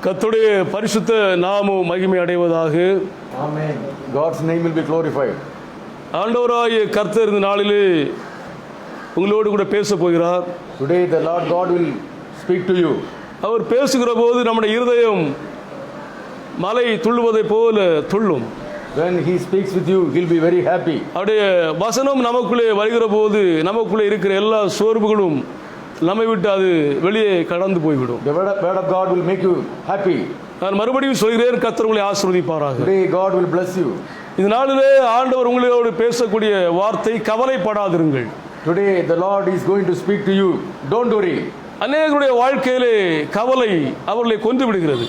கர்த்தருடைய பரிசுத்த நாமம் மகிமை அடைவதாக. Amen. God's name will be glorified. ஆண்டவராகிய கர்த்தர் இந்த நாளிலே உங்களோடு கூட பேச போகிறார். Today the Lord God will speak to you. அவர் பேசுகிற போது நம்முடைய இருதயம் மலை துள்ளுவதைப் போல துள்ளும். When he speaks with you, he'll be very happy. அவருடைய வசனம் நமக்குள்ளே வருகிற போது நமக்குள்ளே இருக்கிற எல்லா சோர்வுகளும் நம்மை விட்டு அது வெளியே கடந்து போய்விடும். The word of God will make you happy. நான் மறுபடியும் சொல்கிறேன், கர்த்தர் உங்களை ஆசீர்வதிப்பாராக. Today God will bless you. இந்த நாளிலே ஆண்டவர் உங்களோடு பேசக்கூடிய வார்த்தை கவலைப்படாதிருங்கள். Today the Lord is going to speak to you. Don't worry. அநேகருடைய வாழ்க்கையிலே கவலை அவர்களை கொன்று விடுகிறது.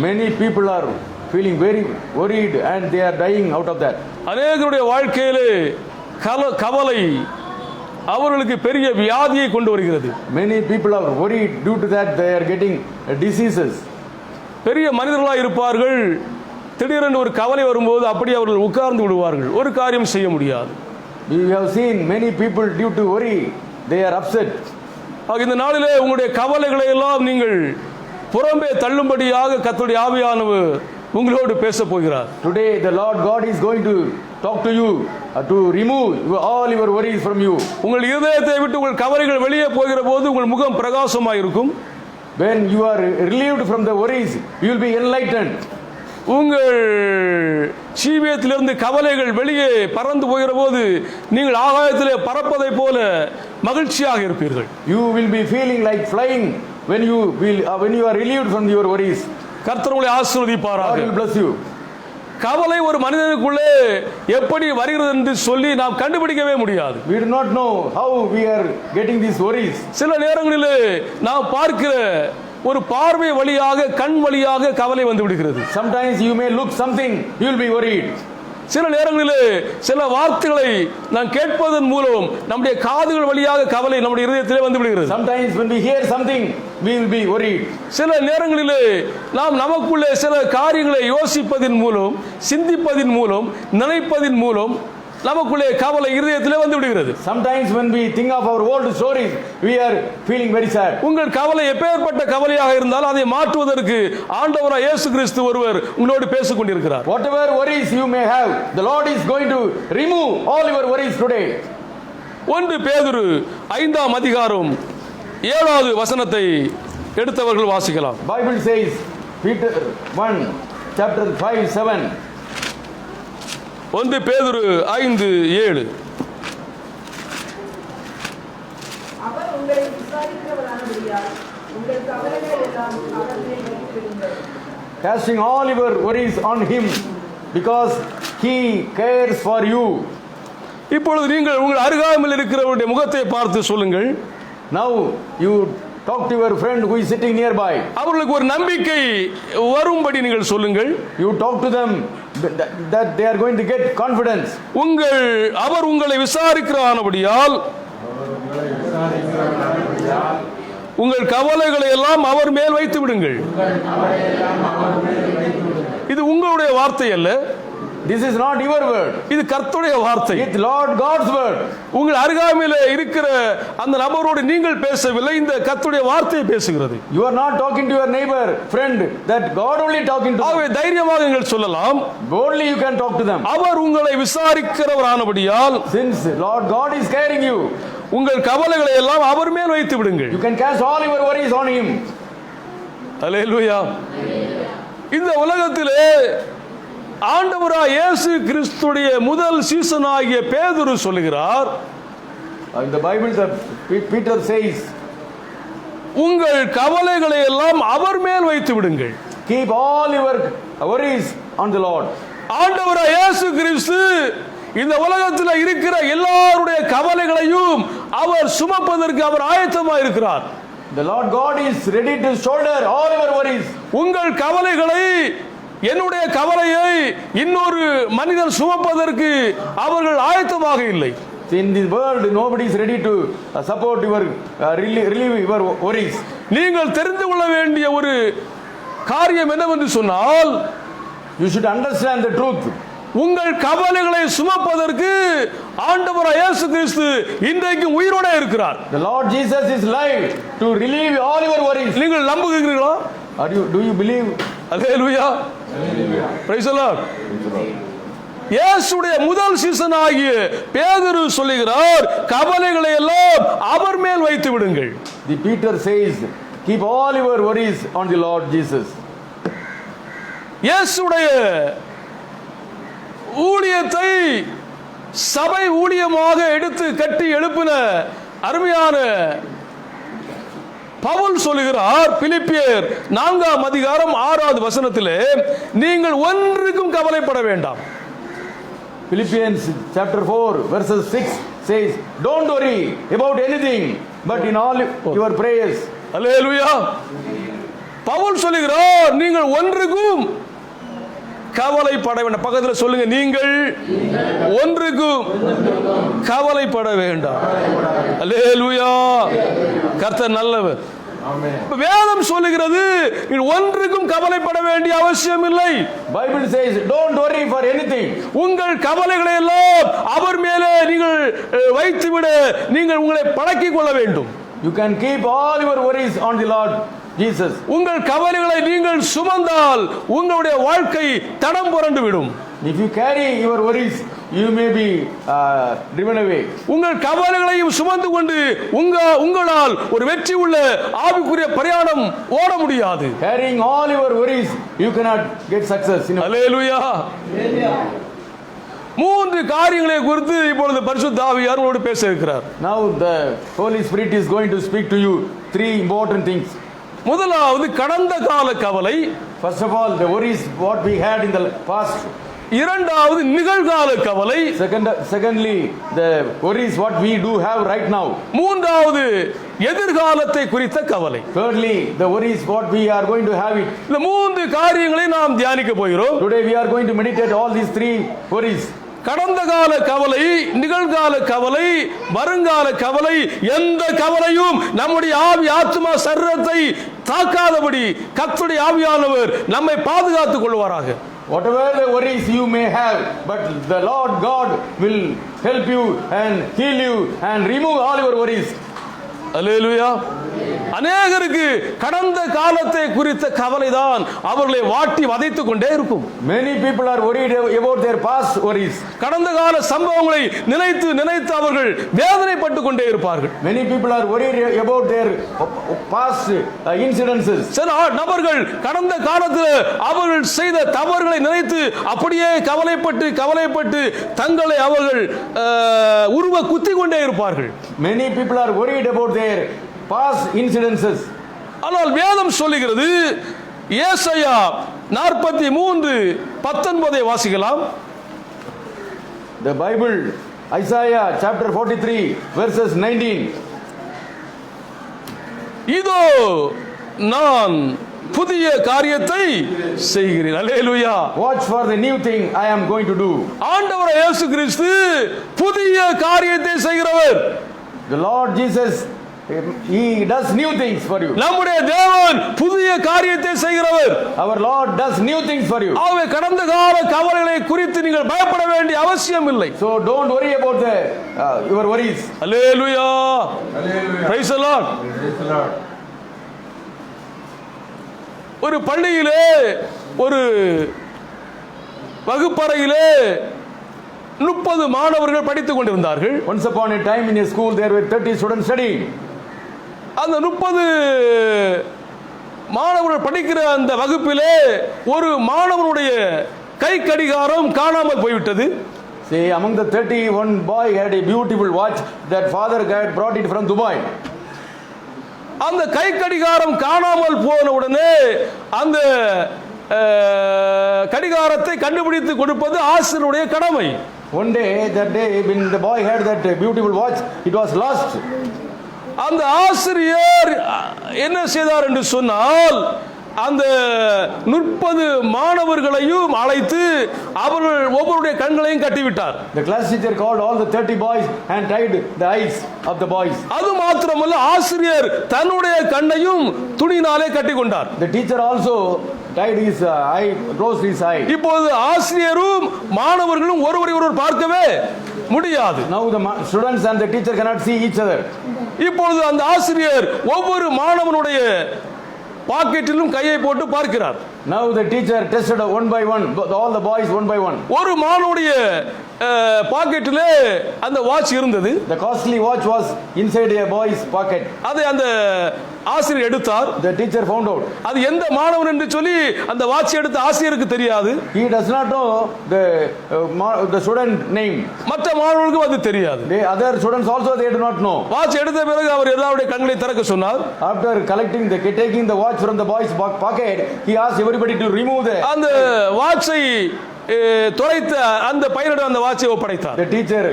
Many people are feeling very worried and they are dying out of that. அநேகருடைய வாழ்க்கையிலே கவலை அவர்களுக்கு பெரிய வியாதியை கொண்டு வருகிறது. Many people are worried, due to that they are getting diseases. பெரிய மனிதர்களாக இருப்பார்கள், திடீரென்று ஒரு கவலை வரும்போது அப்படி அவர்கள் உட்கார்ந்து விடுவார்கள், ஒரு காரியம் செய்ய முடியாது. We have seen many people, due to worry they are upset. இந்த நாளிலே உங்களுடைய கவலைகளை எல்லாம் நீங்கள் புறம்பே தள்ளும்படியாக கர்த்தருடைய ஆவியானவர் உங்களோடு பேச போகிறார். Today the Lord God is going to talk to you to remove all your worries from you. உங்கள் இதயத்தை விட்டு உங்கள் கவலைகள் வெளியே போகிற போது உங்கள் முகம் பிரகாசமாக இருக்கும். When you are relieved from the worries, you will be enlightened. உங்கள் ஜீவியத்திலிருந்து கவலைகள் வெளியே பறந்து போகிற போது நீங்கள் ஆகாயத்திலே பறப்பதை போல மகிழ்ச்சியாக இருப்பீர்கள். You will be feeling like flying when you are relieved from your worries. கர்த்தர் உங்களை ஆசீர்வதிப்பாராக. God will bless you. கவலை ஒரு மனிதனுக்குள்ளே எப்படி வருகிறது என்று சொல்லி நாம் கண்டுபிடிக்கவே முடியாது. We do not know how we are getting these worries. சில நேரங்களிலே நாம் பார்க்கிற ஒரு பார்வை வழியாக, கண் வழியாக கவலை வந்து விடுகிறது. Sometimes you may look something, you will be worried. சில நேரங்களிலே சில வார்த்தைகளை நாம் கேட்பதன் மூலம் நம்முடைய காதுகள் வழியாக கவலை நம்முடைய இதயத்திலே வந்து விடுகிறது. Sometimes when we hear something, we will be worried. சில நேரங்களிலே நாம் நமக்குள்ளே சில காரியங்களை யோசிப்பதின் மூலம், சிந்திப்பதின் மூலம், நினைப்பதின் மூலம் நமக்குள்ளே கவலை இதயத்திலே வந்து விடுகிறது. Sometimes when we think of our old stories, we are feeling very sad. உங்கள் கவலை எப்பேற்பட்ட கவலையாக இருந்தால் அதை மாற்றுவதற்கு ஆண்டவராகிய இயேசு கிறிஸ்து ஒருவர் உங்களோடு பேசிக் கொண்டிருக்கிறார். Whatever worries you may have, the Lord is going to remove all your worries today. 1 பேதுரு 5ஆம் அதிகாரம் 7வது வசனத்தை எடுத்தவர்கள் வாசிக்கலாம். Bible says, Peter 1 chapter 5:7. 1 பேதுரு 5:7. அவர் உங்களை விசாரிக்கிறவரானபடியால் உங்கள் கவலைகளை எல்லாம் அவர் மேல் வைத்து விடுங்கள். Casting all your worries on him because he cares for you. இப்பொழுது நீங்கள் உங்கள் அருகாமையில் இருக்கிறவருடைய முகத்தை பார்த்து சொல்லுங்கள். Now you talk to your friend who is sitting nearby. அவர்களுக்கு ஒரு நம்பிக்கை வரும்படி நீங்கள் சொல்லுங்கள். You talk to them that they are going to get confidence. அவர் உங்களை விசாரிக்கிறானபடியால் உங்கள் கவலைகளை எல்லாம் அவர் மேல் வைத்து விடுங்கள். இது உங்களுடைய வார்த்தை அல்ல. This is not your word. இது கர்த்தருடைய வார்த்தை. It's Lord God's word. உங்கள் அருகாமையில் இருக்கிற அந்த நபரோடு நீங்கள் பேசவில்லை, இந்த கர்த்தருடைய வார்த்தையை பேசுகிறது. You are not talking to your neighbor, friend, that God only talking to. ஆகவே தைரியமாக நீங்கள் சொல்லலாம். Boldly you can talk to them. அவர் உங்களை விசாரிக்கிறவரானபடியால், Since Lord God is caring you, உங்கள் கவலைகளை எல்லாம் அவர் மேல் வைத்து விடுங்கள். you can cast all your worries on him. அல்லேலூயா. இந்த உலகத்திலே ஆண்டவராகிய இயேசு கிறிஸ்துடைய முதல் சீசனாகிய பேதுரு சொல்லுகிறார். In the Bible Peter says, உங்கள் கவலைகளை எல்லாம் அவர் மேல் வைத்து விடுங்கள். keep all your worries on the Lord. ஆண்டவராகிய இயேசு கிறிஸ்து இந்த உலகத்தில் இருக்கிற எல்லாருடைய கவலைகளையும் அவர் சுமப்பதற்கு அவர் ஆயத்தமாக இருக்கிறார். The Lord God is ready to shoulder all your worries. உங்கள் கவலைகளை, என்னுடைய கவலையை இன்னொரு மனிதர் சுமப்பதற்கு அவர்கள் ஆயத்தமாக இல்லை. In this world nobody is ready to support your relieve your worries. நீங்கள் தெரிந்து கொள்ள வேண்டிய ஒரு காரியம் என்னவென்று சொன்னால், You should understand the truth. உங்கள் கவலைகளை சுமப்பதற்கு ஆண்டவராகிய இயேசு கிறிஸ்து இன்றைக்கு உயிரோடு இருக்கிறார். The Lord Jesus is alive to relieve all your worries. நீங்கள் நம்புகிறீர்களா? Do you believe? Hallelujah. Praise the Lord. இயேசுடைய முதல் சீசனாகிய பேதுரு சொல்லுகிறார், கவலைகளை எல்லாம் அவர் மேல் வைத்து விடுங்கள். The Peter says, keep all your worries on the Lord Jesus. இயேசுடைய ஊழியத்தை சபை ஊழியமாக எடுத்து கட்டி எழுப்பின அருமையான பவுல் சொல்லுகிறார், பிலிப்பியர் 4ஆம் அதிகாரம் 6வது வசனத்திலே, நீங்கள் ஒன்றுக்கும் கவலைப்பட வேண்டாம். Philippians chapter 4 verses 6 says, don't worry about anything, but in all your prayers. அல்லேலூயா. பவுல் சொல்லுகிறார், நீங்கள் ஒன்றுக்கும் கவலைப்பட வேண்டாம். பக்கத்தில் சொல்லுங்க, நீங்கள் ஒன்றுக்கும் கவலைப்பட வேண்டாம். அல்லேலூயா. கர்த்தர் நல்லவர். வேதம் சொல்லுகிறது, ஒன்றுக்கும் கவலைப்பட வேண்டிய அவசியம் இல்லை. Bible says, don't worry for anything. உங்கள் கவலைகளை எல்லாம் அவர் மேலே நீங்கள் வைத்துவிட நீங்கள் உங்களை பழக்கிக் கொள்ள வேண்டும். You can keep all your worries on the Lord Jesus. உங்கள் கவலைகளை நீங்கள் சுமந்தால் உங்களுடைய வாழ்க்கை தடம் புரண்டு விடும். If you carry your worries, you may be driven away. உங்கள் கவலைகளையும் சுமந்து கொண்டு உங்களால் ஒரு வெற்றி உள்ள ஆவிக்குரிய பிரயாணம் ஓட முடியாது. Carrying all your worries, you cannot get success. அல்லேலூயா. 3 காரியங்களை குறித்து இப்பொழுது பரிசுத்த ஆவியார் உங்களோடு பேச இருக்கிறார். Now the Holy Spirit is going to speak to you 3 important things. முதலாவது கடந்த கால கவலை. First of all, the worries what we had in the past. இரண்டாவது நிகழ்கால கவலை. Secondly, the worries what we do have right now. மூன்றாவது எதிர்காலத்தை குறித்த கவலை. Thirdly, the worries what we are going to have it. இந்த 3 காரியங்களை நாம் தியானிக்க போகிறோம். Today we are going to meditate all these 3 worries. கடந்த கால கவலை, நிகழ்கால கவலை, வருங்கால கவலை, எந்த கவலையும் நம்முடைய ஆவி ஆத்மா சரீரத்தை தாக்காதபடி கர்த்தருடைய ஆவியானவர் நம்மை பாதுகாத்துக் கொள்வாராக. Whatever the worries you may have, but the Lord God will help you and heal you and remove all your worries. அல்லேலூயா. அநேகருக்கு கடந்த காலத்தை குறித்த கவலைதான் அவர்களை வாட்டி வதைத்துக் கொண்டே இருக்கும். Many people are worried about their past worries. கடந்த கால சம்பவங்களை நினைத்து நினைத்து அவர்கள் வேதனைப்பட்டு கொண்டே இருப்பார்கள். Many people are worried about their past incidences. சில நபர்கள் கடந்த காலத்தில் அவர்கள் செய்த தவறுகளை நினைத்து அப்படியே கவலைப்பட்டு தங்களை அவர்கள் உருவ குத்தி கொண்டே இருப்பார்கள். Many people are worried about their past incidences. ஆனால் வேதம் சொல்லுகிறது, ஏசாயா 43:19 வாசிக்கலாம். The Bible, Isaiah chapter 43 verses 19. இதோ நான் புதிய காரியத்தை செய்கிறேன். அல்லேலூயா. Watch for the new thing I am going to do. ஆண்டவர் இயேசு கிறிஸ்து புதிய காரியத்தை செய்கிறவர். The Lord Jesus, He does new things for you. நம்முடைய தேவன் புதிய காரியத்தை செய்கிறவர். Our Lord does new things for you. ஆகவே கடந்த கால கவலைகளை குறித்து நீங்கள் பயப்பட வேண்டிய அவசியம் இல்லை. So don't worry about your worries. Hallelujah. Hallelujah. Praise the Lord. Praise the Lord. ஒரு பள்ளியிலே ஒரு வகுப்பறையிலே 30 மாணவர்கள் படித்துக் கொண்டிருந்தார்கள். Once upon a time in a school there were 30 students studying. அந்த 30 மாணவர்கள் படிக்கிற அந்த வகுப்பிலே ஒரு மாணவனுடைய கை கடிகாரம் காணாமல் போய்விட்டது. See, among the 30, one boy had a beautiful watch that father had brought it from Dubai. அந்த கை கடிகாரம் காணாமல் போன உடனே அந்த கடிகாரத்தை கண்டுபிடித்து கொடுப்பது ஆசிரியருடைய கடமை. One day, that day, when the boy had that beautiful watch, it was lost. அந்த ஆசிரியர் என்ன செய்தார் என்று சொன்னால், அந்த 30 மாணவர்களையும் அழைத்து அவர்கள் ஒவ்வொருடைய கண்களையும் கட்டிவிட்டார். The class teacher called all the 30 boys and tied the eyes of the boys. அது மாத்திரமல்ல, ஆசிரியர் தன்னுடைய கண்ணையும் துணியினாலே கட்டிக்கொண்டார். The teacher also tied his eye, closed his eye. இப்போது ஆசிரியரும் மாணவர்களும் ஒருவரை ஒருவர் பார்க்கவே முடியாது. Now the students and the teacher cannot see each other. இப்பொழுது அந்த ஆசிரியர் ஒவ்வொரு மாணவனுடைய பாக்கெட்டிலும் கையை போட்டு பார்க்கிறார். Now the teacher tested one by one, all the boys one by one. ஒரு மாணவனுடைய பாக்கெட்டிலே அந்த வாட்ச் இருந்தது. The costly watch was inside a boy's pocket. அதை அந்த ஆசிரியர் எடுத்தார். The teacher found out. அது எந்த மாணவன் என்று சொல்லி அந்த வாட்ச் எடுத்த ஆசிரியருக்கு தெரியாது. He does not know the student name. மற்ற மாணவர்களுக்கும் அது தெரியாது. The other students also they do not know. Watch எடுத்த பிறகு அவர் எல்லாருடைய கண்களை திறக்க சொன்னார். After taking the watch from the boy's pocket, he asked everybody to remove அந்த வாட்சை துரைத்த அந்த பையனிடம் அந்த வாட்சை ஒப்படைத்தார். The teacher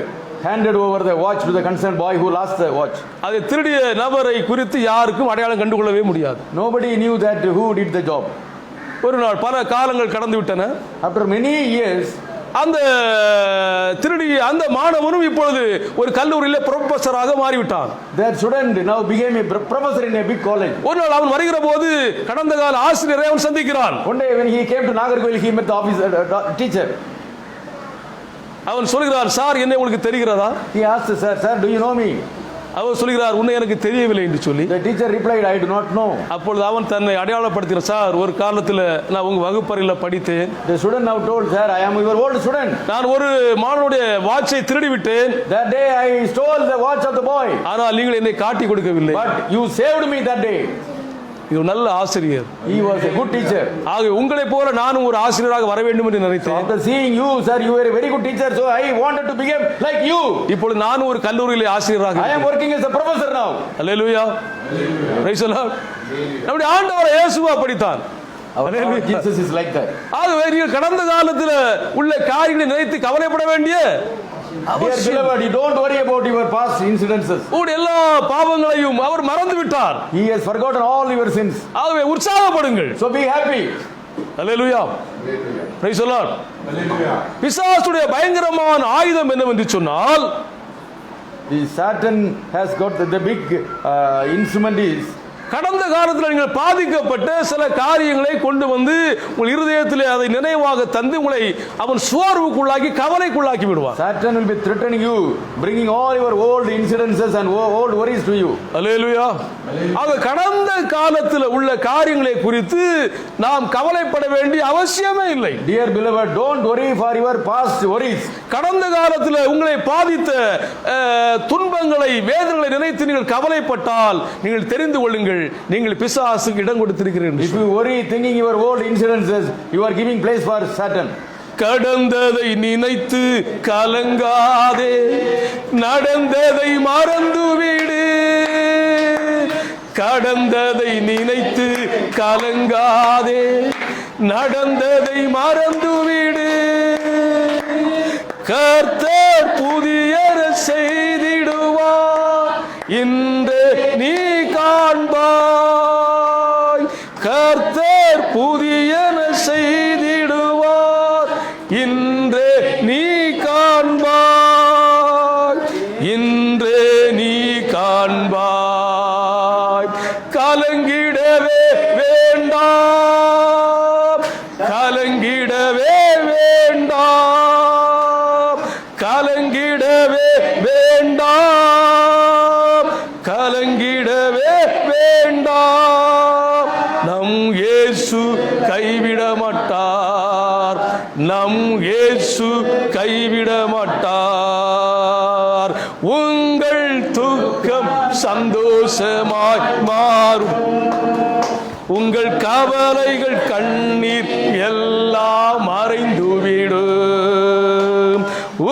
handed over the watch to the concerned boy who lost the watch. அதை திருடிய நபரை குறித்து யாருக்கும் அடையாளம் கண்டுகொள்ளவே முடியாது. Nobody knew that who did the job. ஒரு நாள் பல காலங்கள் கடந்து விட்டன. After many years, அந்த திருடி அந்த மாணவனும் இப்பொழுது ஒரு கல்லூரியிலே ப்ரொஃபஸராக மாறிவிட்டான். that student now became a professor in a big college. ஒரு நாள் அவன் வருகிற போது கடந்த கால ஆசிரியரை அவன் சந்திக்கிறான். One day when he came to Nagarkoil, he met the officer teacher. அவன் சொல்கிறான், சார் என்ன உங்களுக்கு தெரிகிறதா? He asked, sir, do you know me? அவர் சொல்கிறார், உன்னை எனக்கு தெரியவில்லை என்று சொல்லி. The teacher replied, I do not know. அப்பொழுது அவன் தன்னை அடையாளப்படுத்தினார். சார், ஒரு காலத்தில் நான் உங்க வகுப்பறையில் படித்தேன். The student now told, sir, I am your old student. நான் ஒரு மாணவனுடைய வாட்சை திருடி விட்டேன். That day I stole the watch of the boy. ஆனால் நீங்கள் என்னை காட்டி கொடுக்கவில்லை. But you saved me that day. இது நல்ல ஆசிரியர். He was a good teacher. ஆக உங்களை போல நானும் ஒரு ஆசிரியராக வர வேண்டும் என்று நினைத்தேன். After seeing you, sir, you were a very good teacher, so I wanted to become like you. இப்பொழுது நானும் ஒரு கல்லூரியிலே ஆசிரியராக I am working as a professor now. Hallelujah. Praise the Lord. நம்முடைய ஆண்டவர் இயேசுவா படித்தான். Our Lord Jesus is like that. ஆகவே நீங்கள் கடந்த காலத்தில் உள்ள காரியங்களை நினைத்து கவலைப்பட வேண்டிய Dear beloved, you don't worry about your past incidences. உங்களுடைய எல்லா பாவங்களையும் அவர் மறந்து விட்டார். He has forgotten all your sins. ஆகவே உற்சாகப்படுங்கள். So be happy. அல்லேலூயா. Praise the Lord. அல்லேலூயா. பிசாசுடைய பயங்கரமான ஆயுதம் என்னவென்று சொன்னால், The Satan has got the big instrument is கடந்த காலத்தில் நீங்கள் பாதிக்கப்பட்ட சில காரியங்களை கொண்டு வந்து உங்கள் இருதயத்திலே அதை நினைவாக தந்து உங்களை அவன் சோர்வுக்குள்ளாக்கி கவலைக்குள்ளாக்கி விடுவான். Satan will be threatening you, bringing all your old incidences and old worries to you. அல்லேலூயா. ஆக கடந்த காலத்தில் உள்ள காரியங்களை குறித்து நாம் கவலைப்பட வேண்டிய அவசியமே இல்லை. Dear beloved, don't worry for your past worries. கடந்த காலத்தில் உங்களை பாதித்த துன்பங்களை வேதனைகளை நினைத்து நீங்கள் கவலைப்பட்டால் நீங்கள் தெரிந்து கொள்ளுங்கள், நீங்கள் பிசாசுக்கு இடம் கொடுத்திருக்கிறீர்கள். If you worry thinking your old incidences, you are giving place for Satan. கடந்ததை நினைத்து கலங்காதே, நடந்ததை மறந்துவிடு. கடந்ததை நினைத்து கலங்காதே, நடந்ததை மறந்துவிடு. கர்த்தர் புதியன செய்திடுவார், இன்று நீ காண்பாய். கர்த்தர் புதியன செய்திடுவார், இன்று நீ காண்பாய். இன்று நீ காண்பாய். கலங்கிடவே வேண்டாம், கலங்கிடவே வேண்டாம், கலங்கிடவே வேண்டாம், கலங்கிடவே வேண்டாம். நம் இயேசு கைவிட மாட்டார், நம் இயேசு கைவிட மாட்டார். உங்கள் துக்கம் சந்தோஷமாய் மாறும், உங்கள் கவலைகள் கண்ணீர் எல்லாம் மறைந்துவிடும்.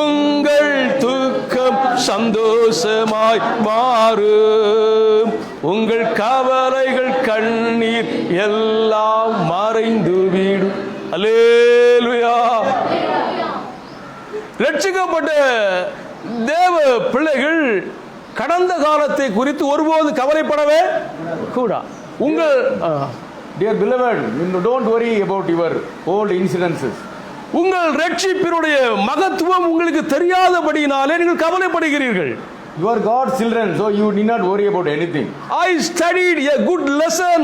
உங்கள் துக்கம் சந்தோஷமாய் மாறும், உங்கள் கவலைகள் கண்ணீர் எல்லாம் மறைந்துவிடும். அல்லேலூயா. ரட்சிக்கப்பட்ட தேவ பிள்ளைகள் கடந்த காலத்தை குறித்து ஒருபோது கவலைப்படவே கூடாது. உங்கள் Dear beloved, don't worry about your old incidences. உங்கள் ரட்சிப்பினுடைய மகத்துவம் உங்களுக்கு தெரியாதபடியினாலே நீங்கள் கவலைப்படுகிறீர்கள். You are God's children, so you need not worry about anything. I studied a good lesson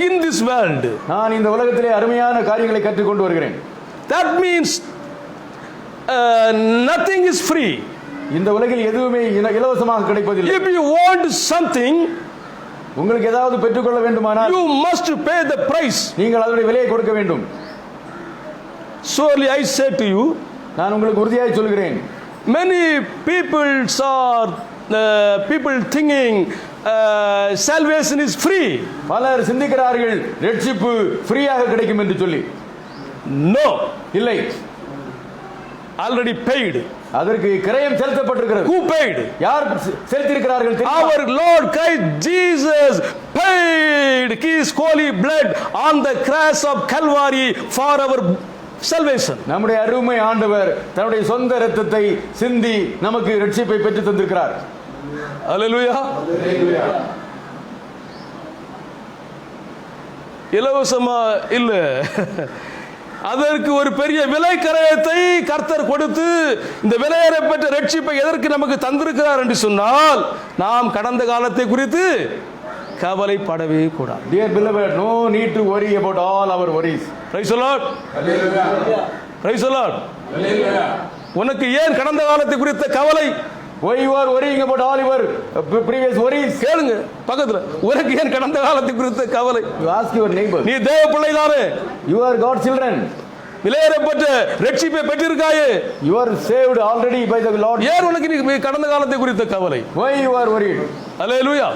in this world. நான் இந்த உலகத்திலே அருமையான காரியங்களை கற்றுக்கொண்டு வருகிறேன். That means nothing is free. இந்த உலகில் எதுவுமே இலவசமாக கிடைப்பதில்லை. If you want something, உங்களுக்கு ஏதாவது பெற்றுக்கொள்ள வேண்டுமானால் you must pay the price. நீங்கள் அதனுடைய விலையை கொடுக்க வேண்டும். Surely I say to you, நான் உங்களுக்கு உறுதியாய் சொல்கிறேன், many people thinking salvation is free. பலர் சிந்திக்கிறார்கள் ரட்சிப்பு ஃப்ரீயாக கிடைக்கும் என்று சொல்லி. No, இல்லை, already paid. அதற்கு கிரயம் செலுத்தப்பட்டிருக்கிறது. Who paid? யார் செலுத்தியிருக்கிறார்கள் தெரியுமா? Our Lord Christ Jesus paid his holy blood on the cross of Calvary for our salvation. நம்முடைய அருமை ஆண்டவர் தன்னுடைய சொந்த இரத்தத்தை சிந்தி நமக்கு ரட்சிப்பை பெற்று தந்திருக்கிறார். Hallelujah. இலவசமா இல்ல, அதற்கு ஒரு பெரிய விலை கரையத்தை கர்த்தர் கொடுத்து இந்த விலையேறப்பட்ட ரட்சிப்பை எதற்கு நமக்கு தந்திருக்கிறார் என்று சொன்னால், நாம் கடந்த காலத்தை குறித்து கவலைப்படவே கூடாது. Dear beloved, no need to worry about all our worries. Praise the Lord. Praise the Lord. உனக்கு ஏன் கடந்த காலத்தை குறித்த கவலை? Why you are worrying about all your previous worries? கேளுங்க பக்கத்துல, உனக்கு ஏன் கடந்த காலத்தை குறித்த கவலை? You ask your neighbor. நீ தேவ பிள்ளைதானே, You are God's children. விலையேறப்பட்ட ரட்சிப்பை பெற்றிருக்காயே, You are saved already by the Lord. ஏன் உனக்கு நீ கடந்த காலத்தை குறித்த கவலை? Why you are worried? அல்லேலூயா.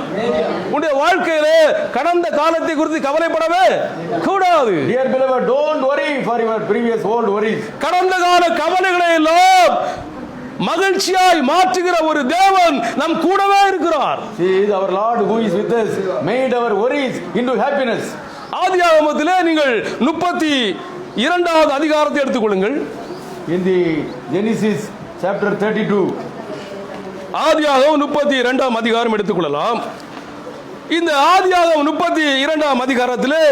உன்னுடைய வாழ்க்கையிலே கடந்த காலத்தை குறித்து கவலைப்படவே கூடாது. Dear beloved, don't worry for your previous old worries. கடந்த கால கவலைகளை எல்லாம் மகிழ்ச்சியாய் மாற்றுகிற ஒரு தேவன் நம் கூடவே இருக்கிறார். See, our Lord who is with us made our worries into happiness. ஆதியாகமத்திலே நீங்கள் 32வது அதிகாரத்தை எடுத்துக்கொள்ளுங்கள். In the Genesis chapter 32. ஆதியாகமம் 32ஆம் அதிகாரம் எடுத்துக்கொள்ளலாம். இந்த ஆதியாகமம் 32ஆம் அதிகாரத்திலே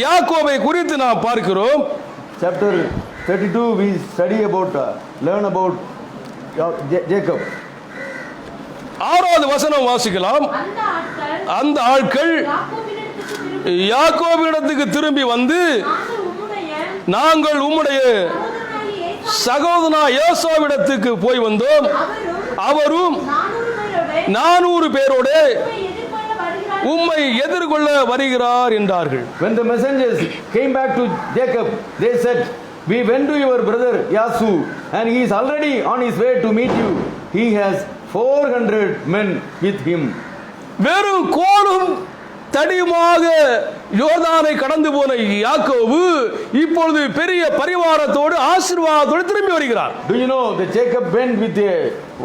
யாக்கோபை குறித்து நாம் பார்க்கிறோம். Chapter 32 we study about learn about Jacob. 6வது வசனம் வாசிக்கலாம். அந்த ஆட்கள் யாக்கோபினிடத்துக்கு திரும்பி வந்து, நாங்கள் உம்முடைய சகோதரனாகிய ஏசாவிடத்துக்கு போய் வந்தோம், அவரும் 400 பேரோடு உம்மை எதிர்கொள்ள வருகிறார் என்றார்கள். When the messengers came back to Jacob, they said, we went to your brother Yasu and he is already on his way to meet you. He has 400 men with him. வெறும் கோலும் தடியுமாக யோர்தானை கடந்து போன யாக்கோபு இப்பொழுது பெரிய பரிவாரத்தோடு ஆசீர்வாதத்தோடு திரும்பி வருகிறார். Do you know that Jacob went with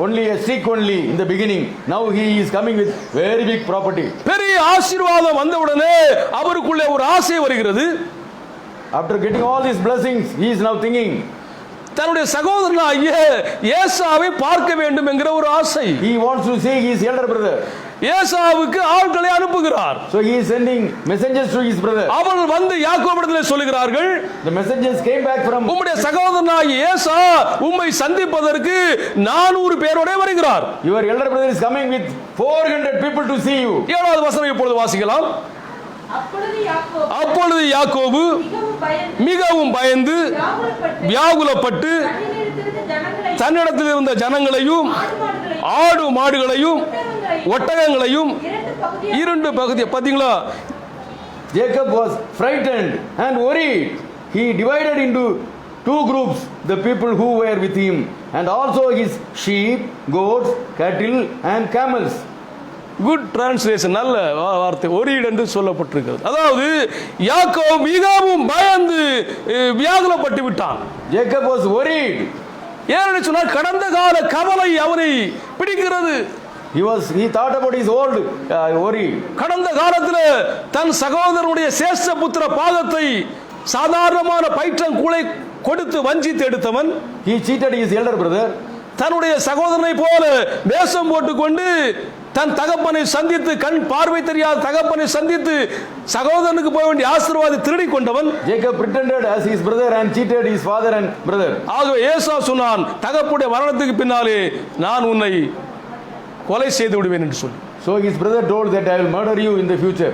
only a stick only in the beginning. Now he is coming with very big property. பெரிய ஆசீர்வாதம் வந்தவுடனே அவருக்குள்ளே ஒரு ஆசை வருகிறது. After getting all these blessings, he is now thinking, தன்னுடைய சகோதரனாகிய ஏசாவை பார்க்க வேண்டும் என்கிற ஒரு ஆசை. he wants to see his elder brother. ஏசாவுக்கு ஆட்களை அனுப்புகிறார். So he is sending messengers to his brother. அவர்கள் வந்து யாக்கோபிடத்திலே சொல்லுகிறார்கள், The messengers came back from உம்முடைய சகோதரனாகிய ஏசா உம்மை சந்திப்பதற்கு 400 பேரோட வருகிறார். your elder brother is coming with 400 people to see you. 7வது வசனம் இப்பொழுது வாசிக்கலாம். அப்பொழுது யாக்கோபு மிகவும் பயந்து வியாகுலப்பட்டு தன்னிடத்தில் இருந்த ஜனங்களையும் ஆடு மாடுகளையும் ஒட்டகங்களையும் 2 பகுதி பாத்தீங்களா? Jacob was frightened and worried. He divided into 2 groups the people who were with him and also his sheep, goats, cattle and camels. Good translation, நல்ல வார்த்தை, ஒரீடு என்று சொல்லப்பட்டிருக்கிறது. அதாவது யாக்கோபு மிகவும் பயந்து வியாகுலப்பட்டு விட்டான். Jacob was worried. ஏன்னு சொன்னால் கடந்த கால கவலை அவனை பிடிக்கிறது. He thought about his old worry. கடந்த காலத்தில் தன் சகோதரனுடைய சேஷ்ட புத்திர பாகத்தை சாதாரணமான பயிற்றங்கூளை கொடுத்து வஞ்சித்து எடுத்தவன். He cheated his elder brother. தன்னுடைய சகோதரனை போல வேஷம் போட்டுக்கொண்டு தன் தகப்பனை சந்தித்து, கண் பார்வை தெரியாத தகப்பனை சந்தித்து சகோதரனுக்கு போக வேண்டிய ஆசீர்வாதத்தை திருடி கொண்டவன். Jacob pretended as his brother and cheated his father and brother. ஆகவே ஏசா சொன்னான், தகப்புடைய மரணத்துக்கு பின்னாலே நான் உன்னை கொலை செய்து விடுவேன் என்று சொல்லி. So his brother told that I will murder you in the future.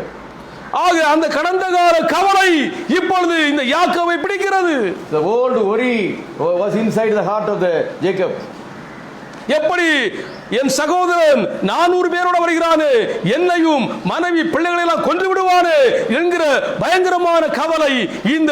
ஆக அந்த கடந்த கால கவலை இப்பொழுது இந்த யாக்கோபை பிடிக்கிறது. The old worry was inside the heart of the Jacob. எப்படி என் சகோதரன் 400 பேரோட வருகிறானே, என்னையும் மனைவி பிள்ளைகளை எல்லாம் கொன்று விடுவானே என்கிற பயங்கரமான கவலை இந்த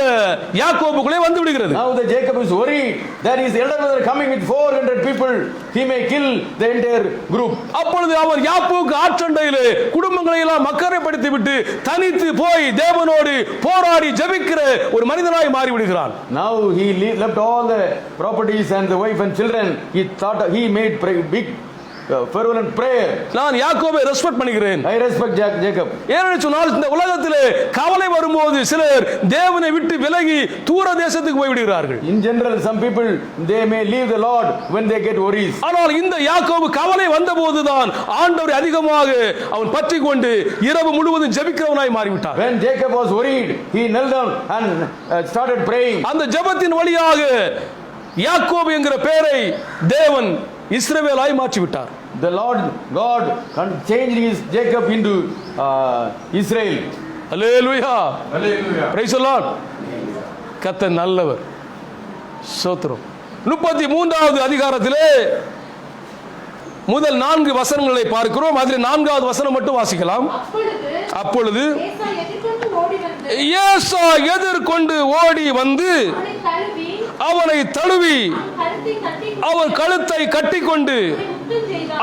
யாக்கோபுக்குள்ளே வந்து விடுகிறது. Now the Jacob is worried that his elder brother coming with 400 people, he may kill the entire group. அப்பொழுது அவர் யாக்கோபுக்கு ஆற்றண்டையிலே குடும்பங்களை எல்லாம் மக்கரைப்படுத்தி விட்டு தனித்து போய் தேவனோடு போராடி ஜெபிக்கிற ஒரு மனிதனாய் மாறி விடுகிறான். Now he left all the properties and the wife and children. He thought he made big fervent prayer. நான் யாக்கோபை ரெஸ்பெக்ட் பண்ணுகிறேன். I respect Jacob. ஏனென்று சொன்னால் இந்த உலகத்திலே கவலை வரும்போது சிலர் தேவனை விட்டு விலகி தூர தேசத்துக்கு போய் விடுகிறார்கள். In general, some people they may leave the Lord when they get worries. ஆனால் இந்த யாக்கோபு கவலை வந்தபோதுதான் ஆண்டவரை அதிகமாக அவன் பற்றி கொண்டு இரவு முழுவதும் ஜெபிக்கிறவனாய் மாறிவிட்டார். When Jacob was worried, he knelt down and started praying. அந்த ஜெபத்தின் வழியாக யாக்கோபு என்கிற பெயரை தேவன் இஸ்ரவேலாய் மாற்றி விட்டார். The Lord God changed his Jacob into Israel. Hallelujah. Hallelujah. Price the Lord. கர்த்தர் நல்லவர். ஸ்தோத்திரம். 33வது அதிகாரத்திலே முதல் 4 வசனங்களை பார்க்கிறோம். அதில் 4வது வசனம் மட்டும் வாசிக்கலாம். அப்பொழுது ஏசா எதிர்கொண்டு ஓடி வந்து அவனை தழுவி அவன் கழுத்தை கட்டிக்கொண்டு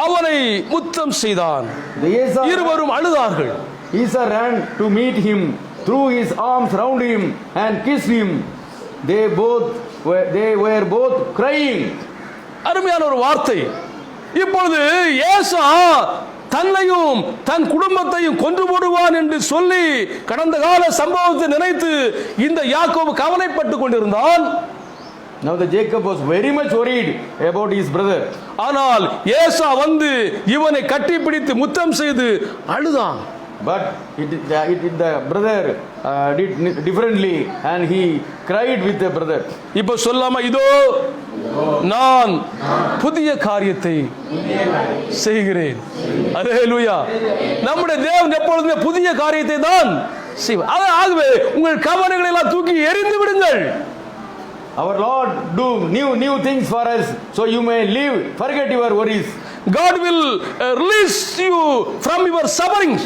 அவனை முத்தம் செய்தான். இருவரும் அழுதார்கள். Esau ran to meet him, threw his arms round him and kissed him. They were both crying. அருமையான ஒரு வார்த்தை. இப்பொழுது ஏசா தன்னையும் தன் குடும்பத்தையும் கொன்று போடுவான் என்று சொல்லி கடந்த கால சம்பவத்தை நினைத்து இந்த யாக்கோபு கவலைப்பட்டு கொண்டிருந்தான். Now the Jacob was very much worried about his brother. ஆனால் ஏசா வந்து இவனை கட்டிப்பிடித்து முத்தம் செய்து அழுதான். But the brother did differently and he cried with the brother. இப்போ சொல்லாம இதோ நான் புதிய காரியத்தை செய்கிறேன். அல்லேலூயா. நம்முடைய தேவன் எப்பொழுதுமே புதிய காரியத்தை தான் செய்வார். ஆகவே உங்கள் கவலைகளை எல்லாம் தூக்கி எறிந்து விடுங்கள். Our Lord do new things for us, so you may live, forget your worries. God will release you from your sufferings.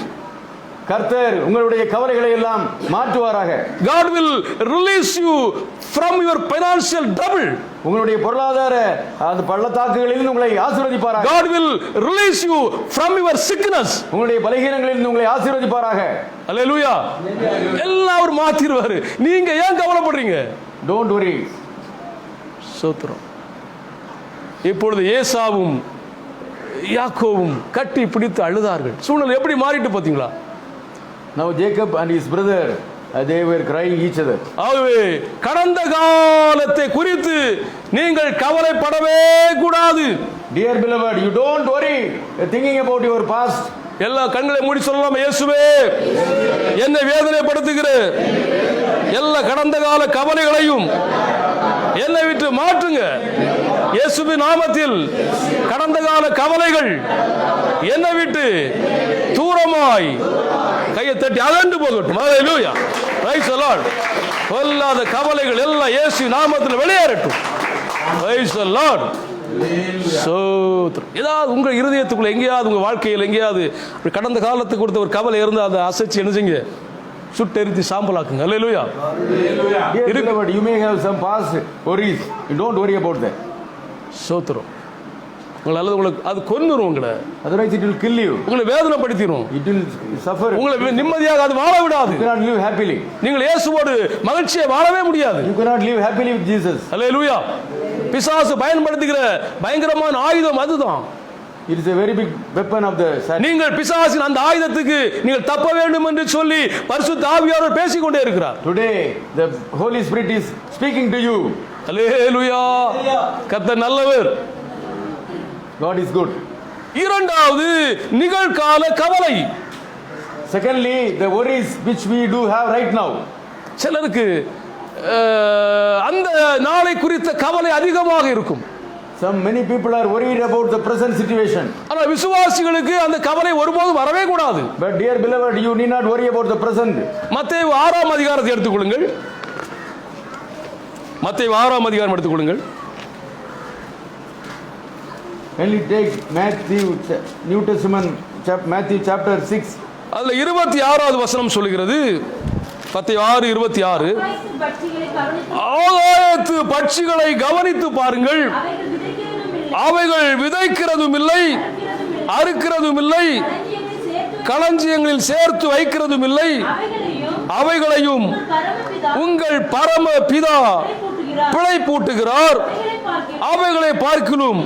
கர்த்தர் உங்களுடைய கவலைகளை எல்லாம் மாற்றுவாராக. God will release you from your financial trouble. உங்களுடைய பொருளாதார அந்த பள்ளத்தாக்குகளிலிருந்து உங்களை ஆசீர்வதிப்பாராக. God will release you from your sickness. உங்களுடைய பலவீனங்களிலிருந்து உங்களை ஆசீர்வதிப்பாராக. அல்லேலூயா. எல்லாம் அவர் மாத்திடுவாரு. நீங்க ஏன் கவலைப்படுறீங்க? Don't worry. ஸ்தோத்திரம். இப்பொழுது ஏசாவும் யாக்கோவும் கட்டி பிடித்து அழுதார்கள். சூழ்நிலை எப்படி மாறிட்டு பாத்தீங்களா? Now Jacob and his brother they were crying each other. ஆகவே கடந்த காலத்தை குறித்து நீங்கள் கவலைப்படவே கூடாது. Dear beloved, you don't worry thinking about your past. எல்லா கண்களை மூடி சொல்லலாம், இயேசுவே என்னை வேதனைப்படுத்துகிற எல்லா கடந்த கால கவலைகளையும் என்னை விட்டு மாற்றுங்க. இயேசுவின் நாமத்தில் கடந்த கால கவலைகள் என்னை விட்டு தூரமாய் கையை தட்டி அகன்று போகட்டும். அல்லேலூயா. Praise the Lord. பொல்லாத கவலைகள் எல்லாம் இயேசு நாமத்தில் வெளியேறட்டும். Price the Lord. ஏதாவது உங்க இருதயத்துக்குள்ள எங்கேயாவது உங்க வாழ்க்கையில் எங்கேயாவது கடந்த காலத்துக்கு கொடுத்த ஒரு கவலை இருந்து அதை அசைச்சு என்ன செய்யுங்க, சுட்டெரித்து சாம்பலாக்குங்க. அல்லேலூயா. You may have some past worries. You don't worry about that. சோத்திரம். உங்களுக்கு அது கொன்னுரும். உங்களை otherwise it will kill you. உங்களை வேதனைப்படுத்திடும். It will suffer. உங்களை நிம்மதியாக அது வாழ விடாது. You cannot live happily. நீங்கள் இயேசுவோடு மகிழ்ச்சியை வாழவே முடியாது. You cannot live happily with Jesus. அல்லேலூயா. பிசாசு பயன்படுத்துகிற பயங்கரமான ஆயுதம் அதுதான். It is a very big weapon of the Satan. நீங்கள் பிசாசின் அந்த ஆயுதத்துக்கு நீங்கள் தப்ப வேண்டும் என்று சொல்லி பரிசுத்த ஆவியானவர் பேசிக்கொண்டே இருக்கிறார். Today the Holy Spirit is speaking to you. அல்லேலூயா. கர்த்தர் நல்லவர். God is good. இரண்டாவது நிகழ்கால கவலை. Secondly, the worries which we do have right now. சிலருக்கு அந்த நாளை குறித்த கவலை அதிகமாக இருக்கும். Many people are worried about the present situation. ஆனால் விசுவாசிகளுக்கு அந்த கவலை ஒருபோதும் வரவே கூடாது. But dear beloved, you need not worry about the present. மத்தேயு 6ஆம் அதிகாரத்தை எடுத்துக்கொள்ளுங்கள். மத்தேயு 6ஆம் அதிகாரம் எடுத்துக்கொள்ளுங்கள். When you take Matthew, New Testament, Matthew chapter 6, அதுல 26வது வசனம் சொல்லுகிறது, 6:26, ஆகாயத்து பட்சிகளை கவனித்து பாருங்கள், அவைகள் விதைக்கிறதும் இல்லை, அறுக்கிறதும் இல்லை, களஞ்சியங்களில் சேர்த்து வைக்கிறதும் இல்லை, அவைகளையும் உங்கள் பரம பிதா பிழை பூட்டுகிறார். அவைகளை பார்க்கலும்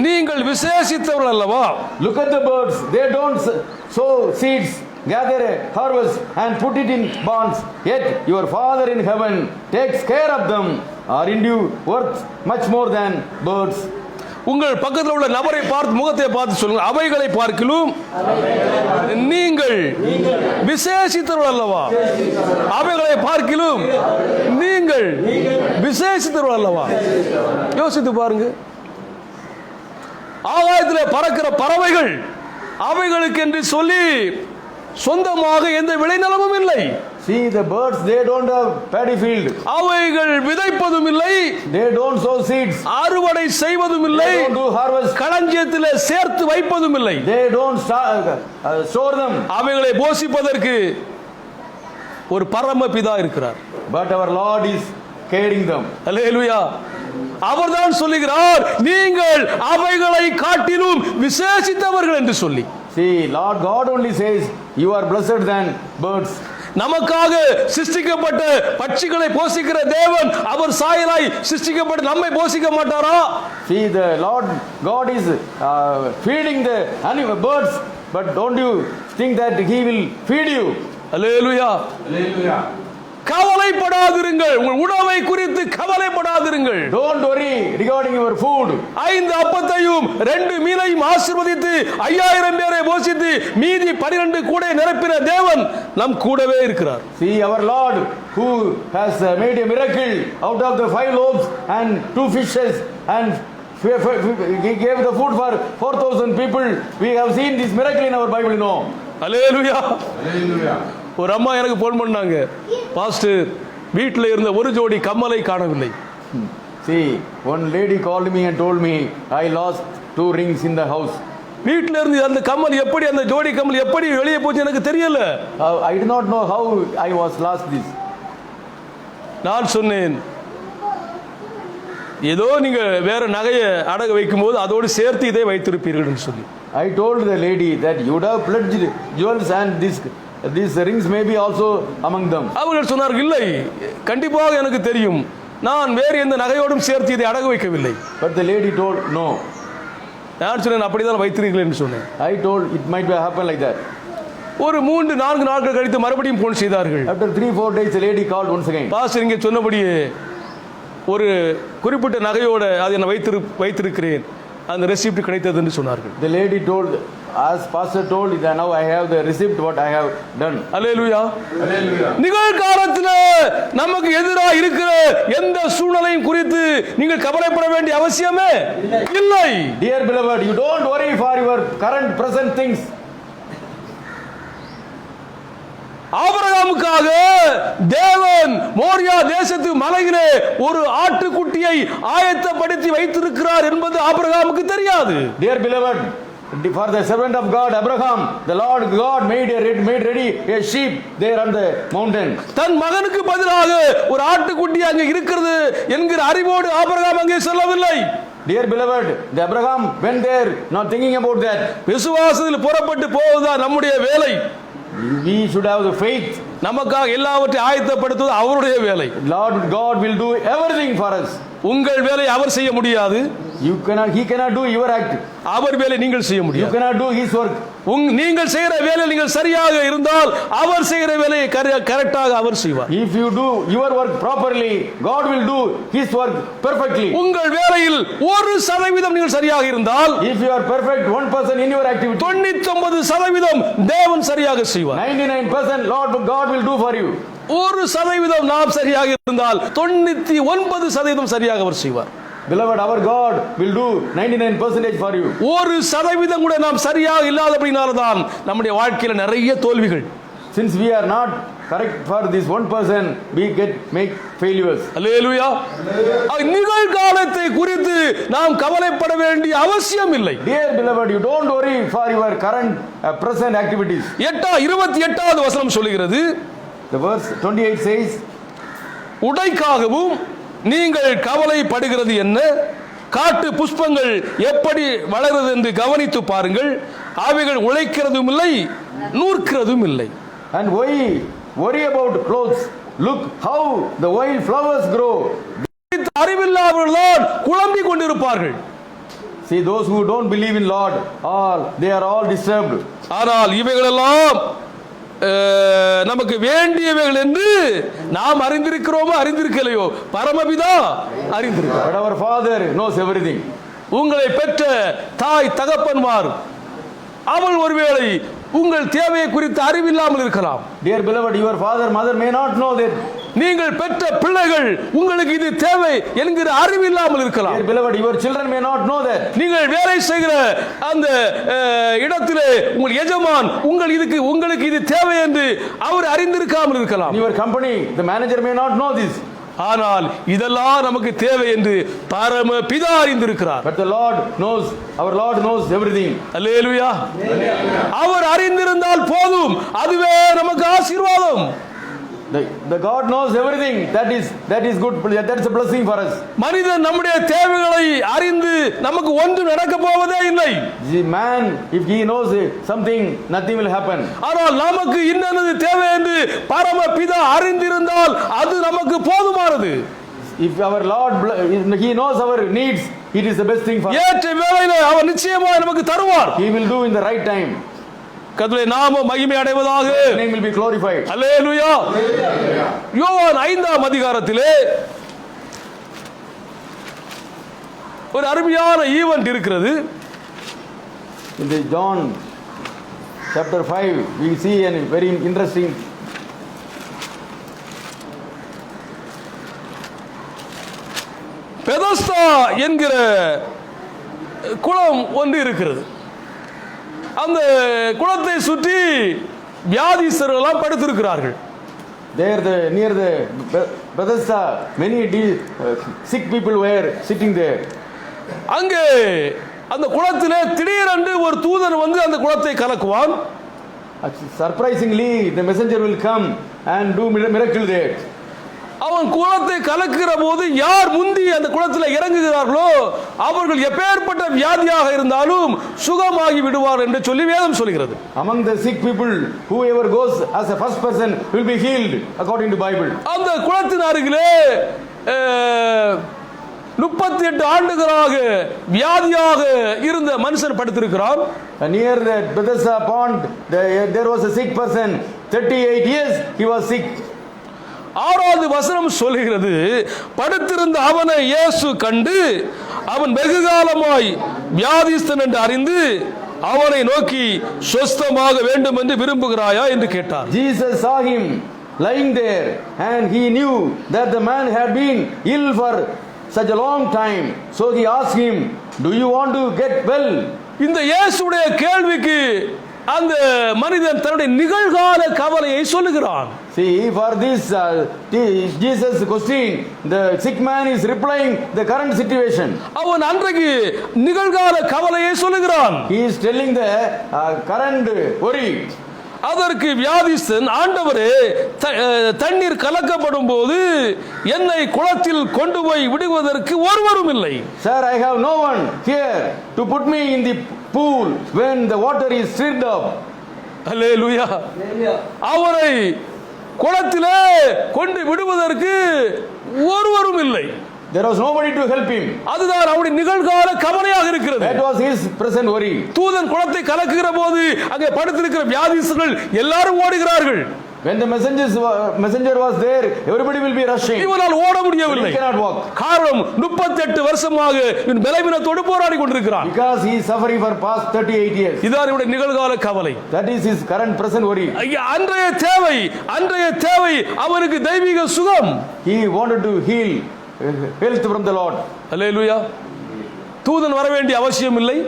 நீங்கள் விசேஷித்தவர்கள் அல்லவா? look at the birds, they don't sow seeds, gather a harvest and put it in barns, yet your Father in heaven takes care of them. Aren't you worth much more than birds? உங்கள் பக்கத்தில் உள்ள நபரை பார்த்து, முகத்தை பார்த்து சொல்லுங்க, அவைகளை பார்க்கலும் நீங்கள் விசேஷித்தவர்கள் அல்லவா? அவைகளை பார்க்கலும் நீங்கள் விசேஷித்தவர்கள் அல்லவா? யோசித்து பாருங்க. ஆகாயத்தில் பறக்கிற பறவைகள் அவைகளுக்கு என்று சொல்லி சொந்தமாக எந்த விளைநிலமும் இல்லை. See the birds, they don't have paddy field, அவைகள் விதைப்பதும் இல்லை, they don't sow seeds, அறுவடை செய்வதும் இல்லை, they don't do harvest, களஞ்சியத்தில் சேர்த்து வைப்பதும் இல்லை, they don't store them. அவைகளை போஷிப்பதற்கு ஒரு பரம பிதா இருக்கிறார். But our Lord is caring them. அல்லேலூயா. அவர்தான் சொல்லுகிறார், நீங்கள் அவைகளை காட்டிலும் விசேஷித்தவர்கள் என்று சொல்லி. See, Lord God only says you are blessed than birds. நமக்காக சிருஷ்டிக்கப்பட்ட பட்சிகளை போஷிக்கிற தேவன் அவர் சாயலாய் சிருஷ்டிக்கப்பட்ட நம்மை போஷிக்க மாட்டாரா? See, the Lord God is feeding the birds, but don't you think that He will feed you? Hallelujah. Hallelujah. கவலைப்படாதிருங்கள், உங்கள் உணவை குறித்து கவலைப்படாதிருங்கள். Don't worry regarding your food. 5 அப்பத்தையும் 2 மீனையும் ஆசீர்வதித்து 5000 பேரை போஷித்து மீதி 12 கூடை நிரப்பின தேவன் நம் கூடவே இருக்கிறார். See, our Lord who has made a miracle out of the 5 loaves and 2 fishes, and He gave the food for 4,000 people. We have seen this miracle in our Bible, you know. Hallelujah. Hallelujah. ஒரு அம்மா எனக்கு phone பண்ணாங்க, pastor வீட்டில் இருந்த ஒரு ஜோடி கம்மலை காணவில்லை. See, one lady called me and told me I lost 2 rings in the house. வீட்டில் இருந்து அந்த கம்மல் எப்படி, அந்த ஜோடி கம்மல் எப்படி வெளியே போச்சு எனக்கு தெரியல. I did not know how I was lost this. நான் சொன்னேன், ஏதோ நீங்க வேற நகையை அடகு வைக்கும் போது அதோடு சேர்த்து இதை வைத்திருப்பீர்கள் என்று சொல்லி. I told the lady that you would have pledged jewels and these rings may be also among them. அவர்கள் சொன்னார்கள், இல்லை, கண்டிப்பாக எனக்கு தெரியும், நான் வேறு எந்த நகையோடும் சேர்த்து இதை அடகு வைக்கவில்லை. But the lady told no. நான் சொன்னேன், அப்படிதான் வைத்திருக்கிறேன் என்று சொன்னேன். I told it might happen like that. ஒரு 3-4 நாட்கள் கழித்து மறுபடியும் போன் செய்தார்கள். After 3-4 days the lady called once again. Pastor இங்கே சொன்னபடியே ஒரு குறிப்பிட்ட நகையோட அதை நான் வைத்திருக்கிறேன், அந்த ரெசிப்ட் கிடைத்தது என்று சொன்னார்கள். The lady told, as pastor told, that now I have the receipt what I have done. Hallelujah. Hallelujah. நிகழ்காலத்தில் நமக்கு எதிராக இருக்கிற எந்த சூழ்நிலையும் குறித்து நீங்கள் கவலைப்பட வேண்டிய அவசியமே இல்லை. Dear beloved, you don't worry for your current present things. ஆபிரகாமுக்காக தேவன் மோரியா தேசத்து மலையிலே ஒரு ஆட்டுக்குட்டியை ஆயத்தப்படுத்தி வைத்திருக்கிறார் என்பது ஆபிரகாமுக்கு தெரியாது. Dear beloved, for the servant of God Abraham, the Lord God made ready a sheep there on the mountain. தன் மகனுக்கு பதிலாக ஒரு ஆட்டுக்குட்டி அங்கே இருக்கிறது என்கிற அறிவோடு ஆபிரகாம் அங்கே செல்லவில்லை. Dear beloved, the Abraham went there not thinking about that. விசுவாசத்தில் புறப்பட்டு போவதுதான் நம்முடைய வேலை. We should have the faith. நமக்காக எல்லாவற்றையும் ஆயத்தப்படுத்துவது அவருடைய வேலை. Lord God will do everything for us. உங்கள் வேலை அவர் செய்ய முடியாது. He cannot do your act. அவர் வேலை நீங்கள் செய்ய You முடியாது. cannot do his work. நீங்கள் செய்கிற வேலை நீங்கள் சரியாக இருந்தால் அவர் செய்கிற வேலையை கரெக்டாக அவர் செய்வார். If you do your work properly, God will do his work perfectly. உங்கள் வேலையில் 1% நீங்கள் சரியாக இருந்தால், If you are perfect 1% in your activity, 99% தேவன் சரியாக செய்வார். 99% Lord God will do for you. 1% நாம் சரியாக இருந்தால் 99% சரியாக அவர் செய்வார். Beloved, our God will do 99% for you. 1% கூட நாம் சரியாக இல்லாதபடினால்தான் நம்முடைய வாழ்க்கையில நிறைய தோல்விகள். Since we are not correct for this one person, we make failures. அல்லேலூயா. நிகழ்காலத்தை குறித்து நாம் கவலைப்பட வேண்டிய அவசியம் இல்லை. Dear beloved, you don't worry for your current present activities. 28வது வசனம் சொல்லுகிறது, The verse 28 says, உடைக்காகவும் நீங்கள் கவலைப்படுகிறது என்ன? காட்டு புஷ்பங்கள் எப்படி வளருது என்று கவனித்து பாருங்கள், அவைகள் உழைக்கிறதும் இல்லை நூற்கிறதும் இல்லை. And why worry about clothes? Look how the wild flowers grow. அறிவில்லாதவர்கள்தான் குழம்பிக் கொண்டிருப்பார்கள். See, those who don't believe in Lord, they are all disturbed. ஆனால் இவைகளெல்லாம் நமக்கு வேண்டியவைகள் என்று நாம் அறிந்திருக்கிறோமோ அறிந்திருக்கலையோ பரமபிதா அறிந்திருக்கிறார். But our Father knows everything. உங்களை பெற்ற தாய் தகப்பன்மார் அவள் ஒருவேளை உங்கள் தேவையை குறித்து அறிவில்லாமல் இருக்கலாம். Dear beloved, your father mother may not know that. நீங்கள் பெற்ற பிள்ளைகள் உங்களுக்கு இது தேவை என்கிற அறிவில்லாமல் இருக்கலாம். Dear beloved, your children may not know that. நீங்கள் வேலை செய்கிற அந்த இடத்திலே உங்கள் எஜமான் உங்களுக்கு இது தேவை என்று அவர் அறிந்திருக்காமல் இருக்கலாம். In your company, the manager may not know this. ஆனால் இதெல்லாம் நமக்கு தேவை என்று பரம பிதா அறிந்திருக்கிறார். But the Lord knows, our Lord knows everything. அல்லேலூயா. அவர் அறிந்திருந்தால் போதும், அதுவே நமக்கு ஆசீர்வாதம். The God knows everything. That is good. That's a blessing for us. மனிதன் நம்முடைய தேவைகளை அறிந்து நமக்கு ஒன்று நடக்க போவதே இல்லை. The man, if he knows something, nothing will happen. ஆனால் நமக்கு இன்னது தேவை என்று பரம பிதா அறிந்திருந்தால் அது நமக்கு போதுமானது. If our Lord, he knows our needs, it is the best thing for us. ஏற்ற வேளையிலே அவர் நிச்சயமாக நமக்கு தருவார். He will do in the right time. கர்த்தருடைய நாமம் மகிமை அடைவதாக. His name will be glorified. அல்லேலூயா. யோவான் 5ஆம் அதிகாரத்திலே ஒரு அருமையான ஈவென்ட் இருக்கிறது. In the John chapter 5, we see a very interesting. Bethesda என்கிற குளம் ஒன்று இருக்கிறது. அந்த குளத்தை சுற்றி வியாதிஸ்தர்கள் படுத்திருக்கிறார்கள். There, near the Bethesda, many sick people were sitting there. அங்கே அந்த குளத்திலே திடீரென்று ஒரு தூதன் வந்து அந்த குளத்தை கலக்குவான். Surprisingly, the messenger will come and do miracle there. அவன் குளத்தை கலக்கிற போது யார் முந்தி அந்த குளத்தில் இறங்குகிறார்களோ அவர்கள் எப்பேற்பட்ட வியாதியாக இருந்தாலும் சுகமாகி விடுவார் என்று சொல்லி வேதம் சொல்கிறது. Among the sick people, whoever goes as a first person will be healed according to Bible. அந்த குளத்தின் அருகிலே 38 ஆண்டுகளாக வியாதியாக இருந்த மனுஷன் படுத்திருக்கிறான். Near the Bethesda pond, there was a sick person. 38 years he was sick. 6வது வசனம் சொல்கிறது, படுத்திருந்த அவனை இயேசு கண்டு அவன் வெகுகாலமாய் வியாதிஸ்தன் என்று அறிந்து அவனை நோக்கி சொஸ்தமாக வேண்டும் என்று விரும்புகிறாயா என்று கேட்டார். Jesus saw him lying there and he knew that the man had been ill for such a long time. So he asked him, do you want to get well? இந்த இயேசுடைய கேள்விக்கு அந்த மனிதன் தன்னுடைய நிகழ்கால கவலையை சொல்லுகிறான். See, for this Jesus question, the sick man is replying the current situation. அவன் அன்றைக்கு நிகழ்கால கவலையை சொல்லுகிறான். He is telling the current worry. அதற்கு வியாதிஸ்தன், ஆண்டவரே, தண்ணீர் கலக்கப்படும் போது என்னை குளத்தில் கொண்டு போய் விடுவதற்கு ஒருவரும் இல்லை. Sir, I have no one here to put me in the pool when the water is stirred up. அல்லேலூயா. அவரை குளத்திலே கொண்டு விடுவதற்கு ஒருவரும் இல்லை. There was nobody to help him. அதுதான் அவருடைய நிகழ்கால கவலையாக இருக்கிறது. That was his present worry. தூதன் குளத்தை கலக்குகிற போது அங்கே படுத்திருக்கிற வியாதிஸ்தர்கள் எல்லாரும் ஓடுகிறார்கள். When the messenger was there, everybody will be rushing. இவனால் ஓட முடியவில்லை. He cannot walk. காரணம் 38 வருஷமாக இவன் பலவீனத்தோடு போராடி கொண்டிருக்கிறான். Because he is suffering for past 38 years. இதான் இவருடைய நிகழ்கால கவலை. That is his current present worry. அன்றைய தேவை அவனுக்கு தெய்வீக சுகம். He wanted to heal health from the Lord. அல்லேலூயா. தூதன் வர வேண்டிய அவசியம் இல்லை.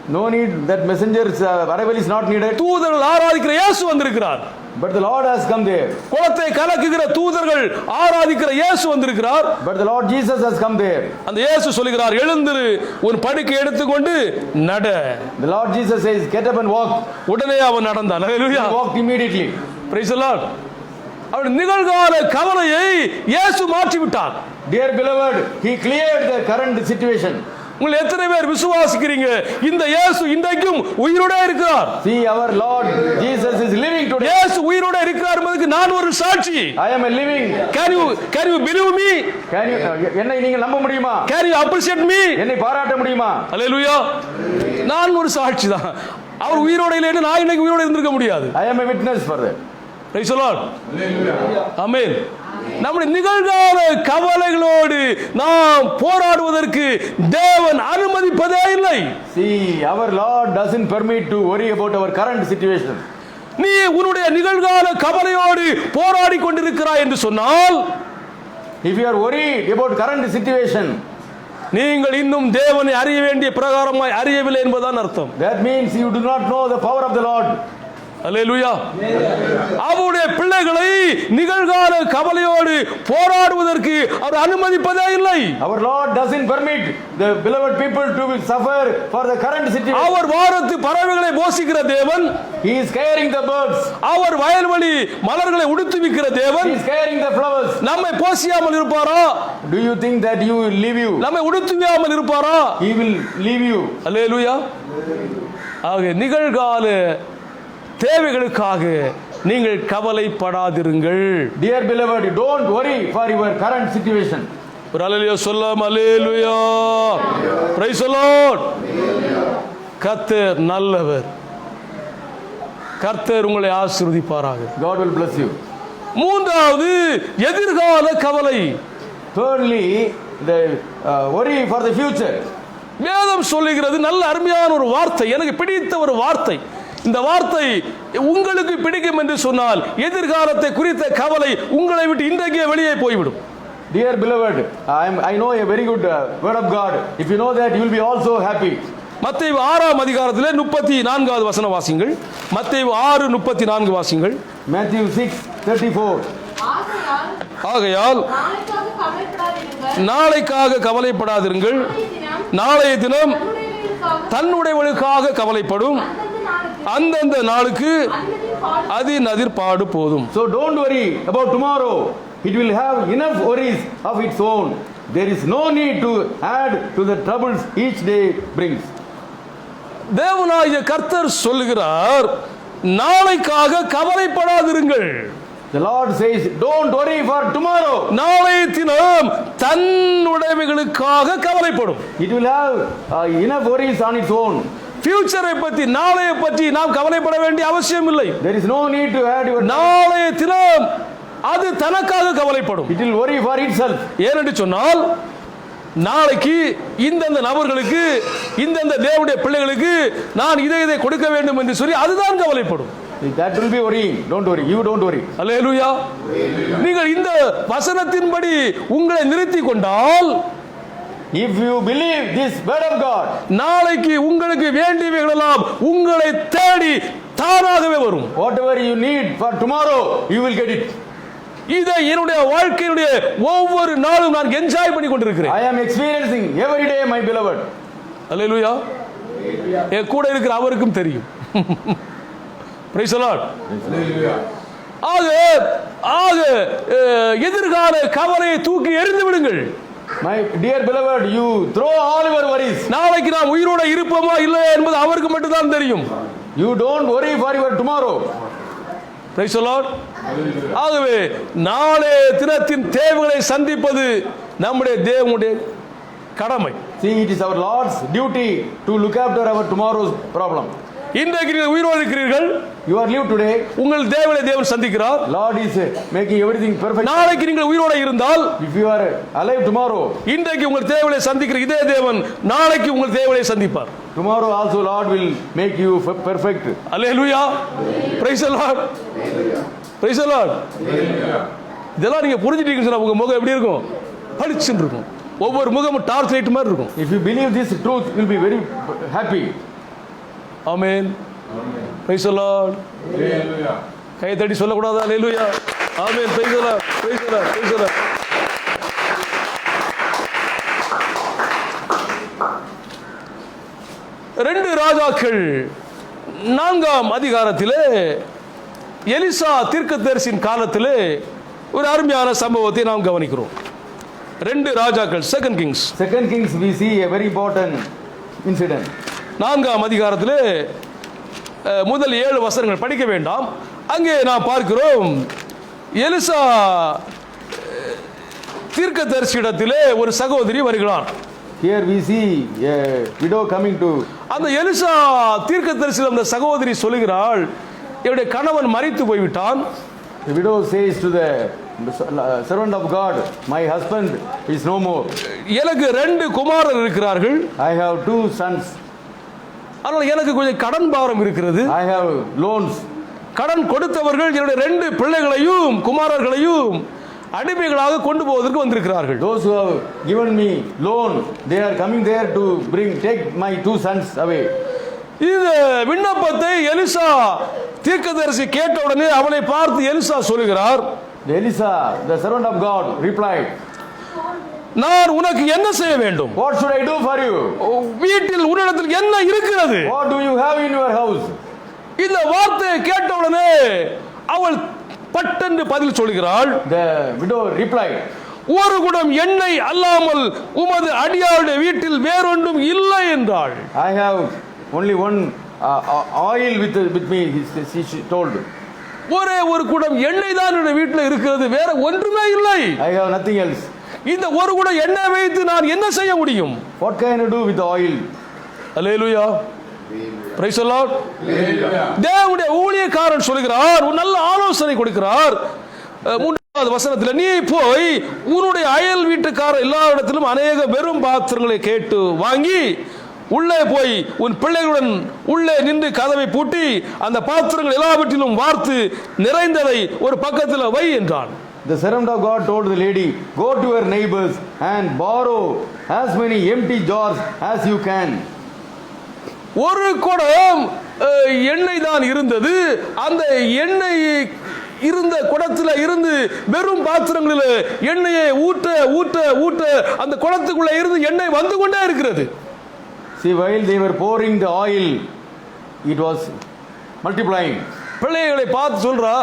No need, that messenger's arrival is not needed. தூதர்கள் ஆராதிக்கிற இயேசு வந்திருக்கிறார். But the Lord has come there. குலத்தை கலக்குகிற தூதர்கள் ஆராதிக்கிற இயேசு வந்திருக்கிறார். But the Lord Jesus has come there. அந்த இயேசு சொல்கிறார், எழுந்திரு, உன் படுக்கை எடுத்துக்கொண்டு நட. The Lord Jesus says, get up and walk. உடனே அவன் நடந்தான். ஹல்லேலூயா. He walked immediately. Price the Lord. அவருடைய நிகழ்கால கவலையை இயேசு மாற்றி விட்டார். Dear beloved, he cleared the current situation. உங்கள் எத்தனை பேர் விசுவாசிக்கிறீங்க இந்த இயேசு இன்றைக்கும் உயிரோட இருக்கிறார்? See, our Lord Jesus is living today. இயேசு உயிரோட இருக்கிறார் என்பதற்கு நான் ஒரு சாட்சி. I am a living. Can you believe me? என்னை நீங்கள் நம்ப முடியுமா? Can you appreciate me? என்னை பாராட்ட முடியுமா? ஹல்லேலூயா. நான் ஒரு சாட்சி தான். அவர் உயிரோட இல்லைன்னு நான் இன்னைக்கு உயிரோட இருந்திருக்க முடியாது. I am a witness for that. Praise the Lord. ஆமென். நம்முடைய நிகழ்கால கவலைகளோடு நாம் போராடுவதற்கு தேவன் அனுமதிப்பதே இல்லை. See, our Lord doesn't permit to worry about our current situation. நீ உன்னுடைய நிகழ்கால கவலையோடு போராடி கொண்டிருக்கிறாய் என்று சொன்னால், If you are worried about current situation, நீங்கள் இன்னும் தேவனை அறிய வேண்டிய பிரகாரமாய் அறியவில்லை என்பதுதான் அர்த்தம். that means you do not know the power of the Lord. அல்லேலூயா. அவருடைய பிள்ளைகளை நிகழ்கால கவலையோடு போராடுவதற்கு அவர் அனுமதிப்பதே இல்லை. Our Lord doesn't permit the beloved people to suffer for the current situation. அவர் வானத்து பறவைகளை போஷிக்கிற தேவன். He is caring the birds. அவர் வயல்வெளி மலர்களை உடுத்துவிக்கிற தேவன். He is caring the flowers. நம்மை போஷியாமல் இருப்பாரா? Do you think that you will leave you? நம்மை உடுத்துவியாமல் இருப்பாரா? He will leave you. அல்லேலூயா. ஆக நிகழ்கால தேவைகளுக்காக நீங்கள் கவலைப்படாதிருங்கள். Dear beloved, don't worry for your current situation. ஒரு அல்லேலூயா சொல்லலாம். அல்லேலூயா. Praise the Lord. கர்த்தர் நல்லவர். கர்த்தர் உங்களை ஆசீர்வதிப்பாராக. God will bless you. மூன்றாவது எதிர்கால கவலை. Thirdly, the worry for the future. வேதம் சொல்லுகிறது, நல்ல அருமையான ஒரு வார்த்தை, எனக்கு பிடித்த ஒரு வார்த்தை. இந்த வார்த்தை உங்களுக்கு பிடிக்கும் என்று சொன்னால் எதிர்காலத்தை குறித்த கவலை உங்களை விட்டு இன்றைக்கே வெளியே போய்விடும். Dear beloved, I know a very good word of God. If you know that, you will be also happy. மத்தேயு 6ஆம் அதிகாரத்திலே 34வது வசனம் வாசிங்கள். மத்தேயு 6:34 வாசிங்கள். Matthew 6:34. ஆகையால் நாளைக்காக கவலைப்படாதிருங்கள். நாளைய தினம் தன்னுடையவளுக்காக கவலைப்படும். அந்தந்த நாளுக்கு அதின் அதிர்பாடு போதும். So don't worry about tomorrow. It will have enough worries of its own. There is no need to add to the troubles each day brings. தேவனாகிய கர்த்தர் சொல்லுகிறார், நாளைக்காக கவலைப்படாதிருங்கள். The Lord says, don't worry for tomorrow. நாளைய தினம் தன்னுடையவைகளுக்காக கவலைப்படும். It will have enough worries on its own. ஃபியூச்சரை பற்றி, நாளைய பற்றி நாம் கவலைப்பட வேண்டிய அவசியம் இல்லை. There is no need to add your. நாளைய தினம் அது தனக்காக கவலைப்படும். It will worry for itself. ஏனென்று சொன்னால், நாளைக்கு இந்தந்த நபர்களுக்கு, இந்தந்த தேவனுடைய பிள்ளைகளுக்கு நான் இதை கொடுக்க வேண்டும் என்று சொல்லி அதுதான் கவலைப்படும். That will be worrying. Don't worry. You don't worry. அல்லேலூயா. நீங்கள் இந்த வசனத்தின்படி உங்களை நிறுத்தி கொண்டால், if you believe this word of God, நாளைக்கு உங்களுக்கு வேண்டியவைகள் எல்லாம் உங்களை தேடி தானாகவே வரும். whatever you need for tomorrow, you will get it. இதை என்னுடைய வாழ்க்கையினுடைய ஒவ்வொரு நாளும் நான் என்ஜாய் பண்ணி கொண்டிருக்கிறேன். I am experiencing every day, my beloved. அல்லேலூயா. என் கூட இருக்கிற அவருக்கும் தெரியும். Praise the Lord. ஆக எதிர்கால கவலையை தூக்கி எறிந்து விடுங்கள். My dear beloved, you throw all your worries. நாளைக்கு நாம் உயிரோட இருப்போமா இல்லையா என்பது அவருக்கு மட்டும் தான் தெரியும். You don't worry for your tomorrow. Praise the Lord. ஆகவே நாளைய தினத்தின் தேவைகளை சந்திப்பது நம்முடைய தேவனுடைய கடமை. See, it is our Lord's duty to look after our tomorrow's problem. இன்றைக்கு நீங்கள் உயிரோடு இருக்கிறீர்கள். You are live today. உங்கள் தேவனை தேவன் சந்திக்கிறார். Lord is making everything perfect. நாளைக்கு நீங்கள் உயிரோடு இருந்தால், if you are alive tomorrow, இன்றைக்கு உங்கள் தேவனை சந்திக்கிற இதே தேவன் நாளைக்கு உங்கள் தேவனை சந்திப்பார். tomorrow also Lord will make you perfect. Hallelujah. Praise the Lord. Price the Lord. இதெல்லாம் நீங்க புரிஞ்சிட்டீங்கன்னு சொன்னா உங்க முகம் எப்படி இருக்கும்? பளிச்சுன்னு இருக்கும். ஒவ்வொரு முகமும் டார்ச் லைட் மாதிரி இருக்கும். If you believe this truth, you will be very happy. Amen. Praise the Lord. கை தட்டி சொல்லக்கூடாதா? அல்லேலூயா. ஆமென். Praise the Lord. Praise the Lord. Praise the Lord. ரெண்டு ராஜாக்கள் 4ஆம் அதிகாரத்திலே எலிசா தீர்க்கதரிசியின் காலத்திலே ஒரு அருமையான சம்பவத்தை நாம் கவனிக்கிறோம். 2 ராஜாக்கள், second Kings. Second Kings, we see a very important incident. 4ஆம் அதிகாரத்திலே முதல் 7 வசனங்கள் படிக்க வேண்டாம். அங்கே நாம் பார்க்கிறோம், எலிசா தீர்க்கதரிசியிடத்திலே ஒரு சகோதரி வருகிறார். Here we see a widow coming to. அந்த எலிசா தீர்க்கதரிசியில் அந்த சகோதரி சொல்லுகிறாள், என்னுடைய கணவன் மரித்து போய்விட்டான். The widow says to the servant of God, my husband is no more. எனக்கு 2 குமாரர் இருக்கிறார்கள். I have 2 sons. ஆனால் எனக்கு கொஞ்சம் கடன் பாரம் இருக்கிறது. I have loans. கடன் கொடுத்தவர்கள் என்னுடைய 2 பிள்ளைகளையும் குமாரர்களையும் அடிமைகளாக கொண்டு போவதற்கு வந்திருக்கிறார்கள். Those who have given me loan, they are coming there to take my 2 sons away. இந்த விண்ணப்பத்தை எலிசா தீர்க்கதரிசி கேட்ட உடனே அவளை பார்த்து எலிசா சொல்லுகிறார், Elisha, the servant of God, replied, நான் உனக்கு என்ன செய்ய வேண்டும்? what should I do for you? வீட்டில் உன்னிடத்தில் என்ன இருக்கிறது? What do you have in your house? இந்த வார்த்தையை கேட்ட உடனே அவள் பட்டென்று பதில் சொல்கிறாள். The widow replied, ஒரு குடம் எண்ணெய் அல்லாமல் உமது அடியாருடைய வீட்டில் வேறொன்றும் இல்லை என்றாள். I have only one oil with me, she told. ஒரே ஒரு குடம் எண்ணெய் தான் என்னுடைய வீட்டில் இருக்கிறது, வேற ஒன்றுமே இல்லை. I have nothing else. இந்த ஒரு குடம் எண்ணெய் வைத்து நான் என்ன செய்ய முடியும்? What can I do with the oil? Hallelujah. Praise the Lord. தேவனுடைய ஊழியக்காரன் சொல்கிறார், ஒரு நல்ல ஆலோசனை கொடுக்கிறார். 3வது வசனத்தில், நீ போய் உன்னுடைய அயல் வீட்டுக்கார எல்லா இடத்திலும் அநேக வெறும் பாத்திரங்களை கேட்டு வாங்கி உள்ளே போய் உன் பிள்ளைகளுடன் உள்ளே நின்று கதவை பூட்டி அந்த பாத்திரங்கள் எல்லாவற்றிலும் வார்த்து நிறைந்ததை ஒரு பக்கத்தில் வை என்றான். The servant of God told the lady, go to your neighbors and borrow as many empty jars as you can. ஒரு குடம் எண்ணெய் தான் இருந்தது. அந்த எண்ணெய் இருந்த குடத்தில் இருந்து வெறும் பாத்திரங்களில் எண்ணெயை ஊட்ட ஊட்ட ஊட்ட அந்த குடத்துக்குள்ள இருந்து எண்ணெய் வந்து கொண்டே இருக்கிறது. See, while they were pouring the oil, it was multiplying. பிள்ளைகளை பார்த்து சொல்றா,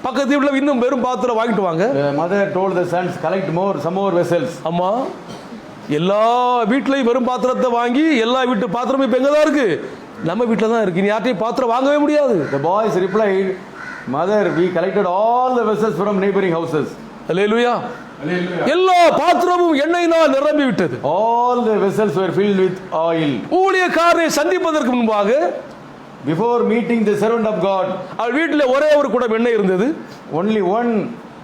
பக்கத்து வீட்டில் இன்னும் வெறும் பாத்திரம் வாங்கிட்டு வாங்க. The mother told the sons, collect some more vessels. அம்மா, எல்லா வீட்லையும் வெறும் பாத்திரத்தை வாங்கி எல்லா வீட்டு பாத்திரமும் இப்ப எங்க தான் இருக்கு? நம்ம வீட்டில் தான் இருக்கு. நீ யார்ட்டையும் பாத்திரம் வாங்கவே முடியாது. The boys replied, mother, we collected all the vessels from neighboring houses. அல்லேலூயா. எல்லா பாத்திரமும் எண்ணெயினால் நிரம்பி விட்டது. All the vessels were filled with oil. ஊழியக்காரரை சந்திப்பதற்கு முன்பாக, before meeting the servant of God, அவள் வீட்டில் ஒரே ஒரு குடம் எண்ணெய் இருந்தது. only one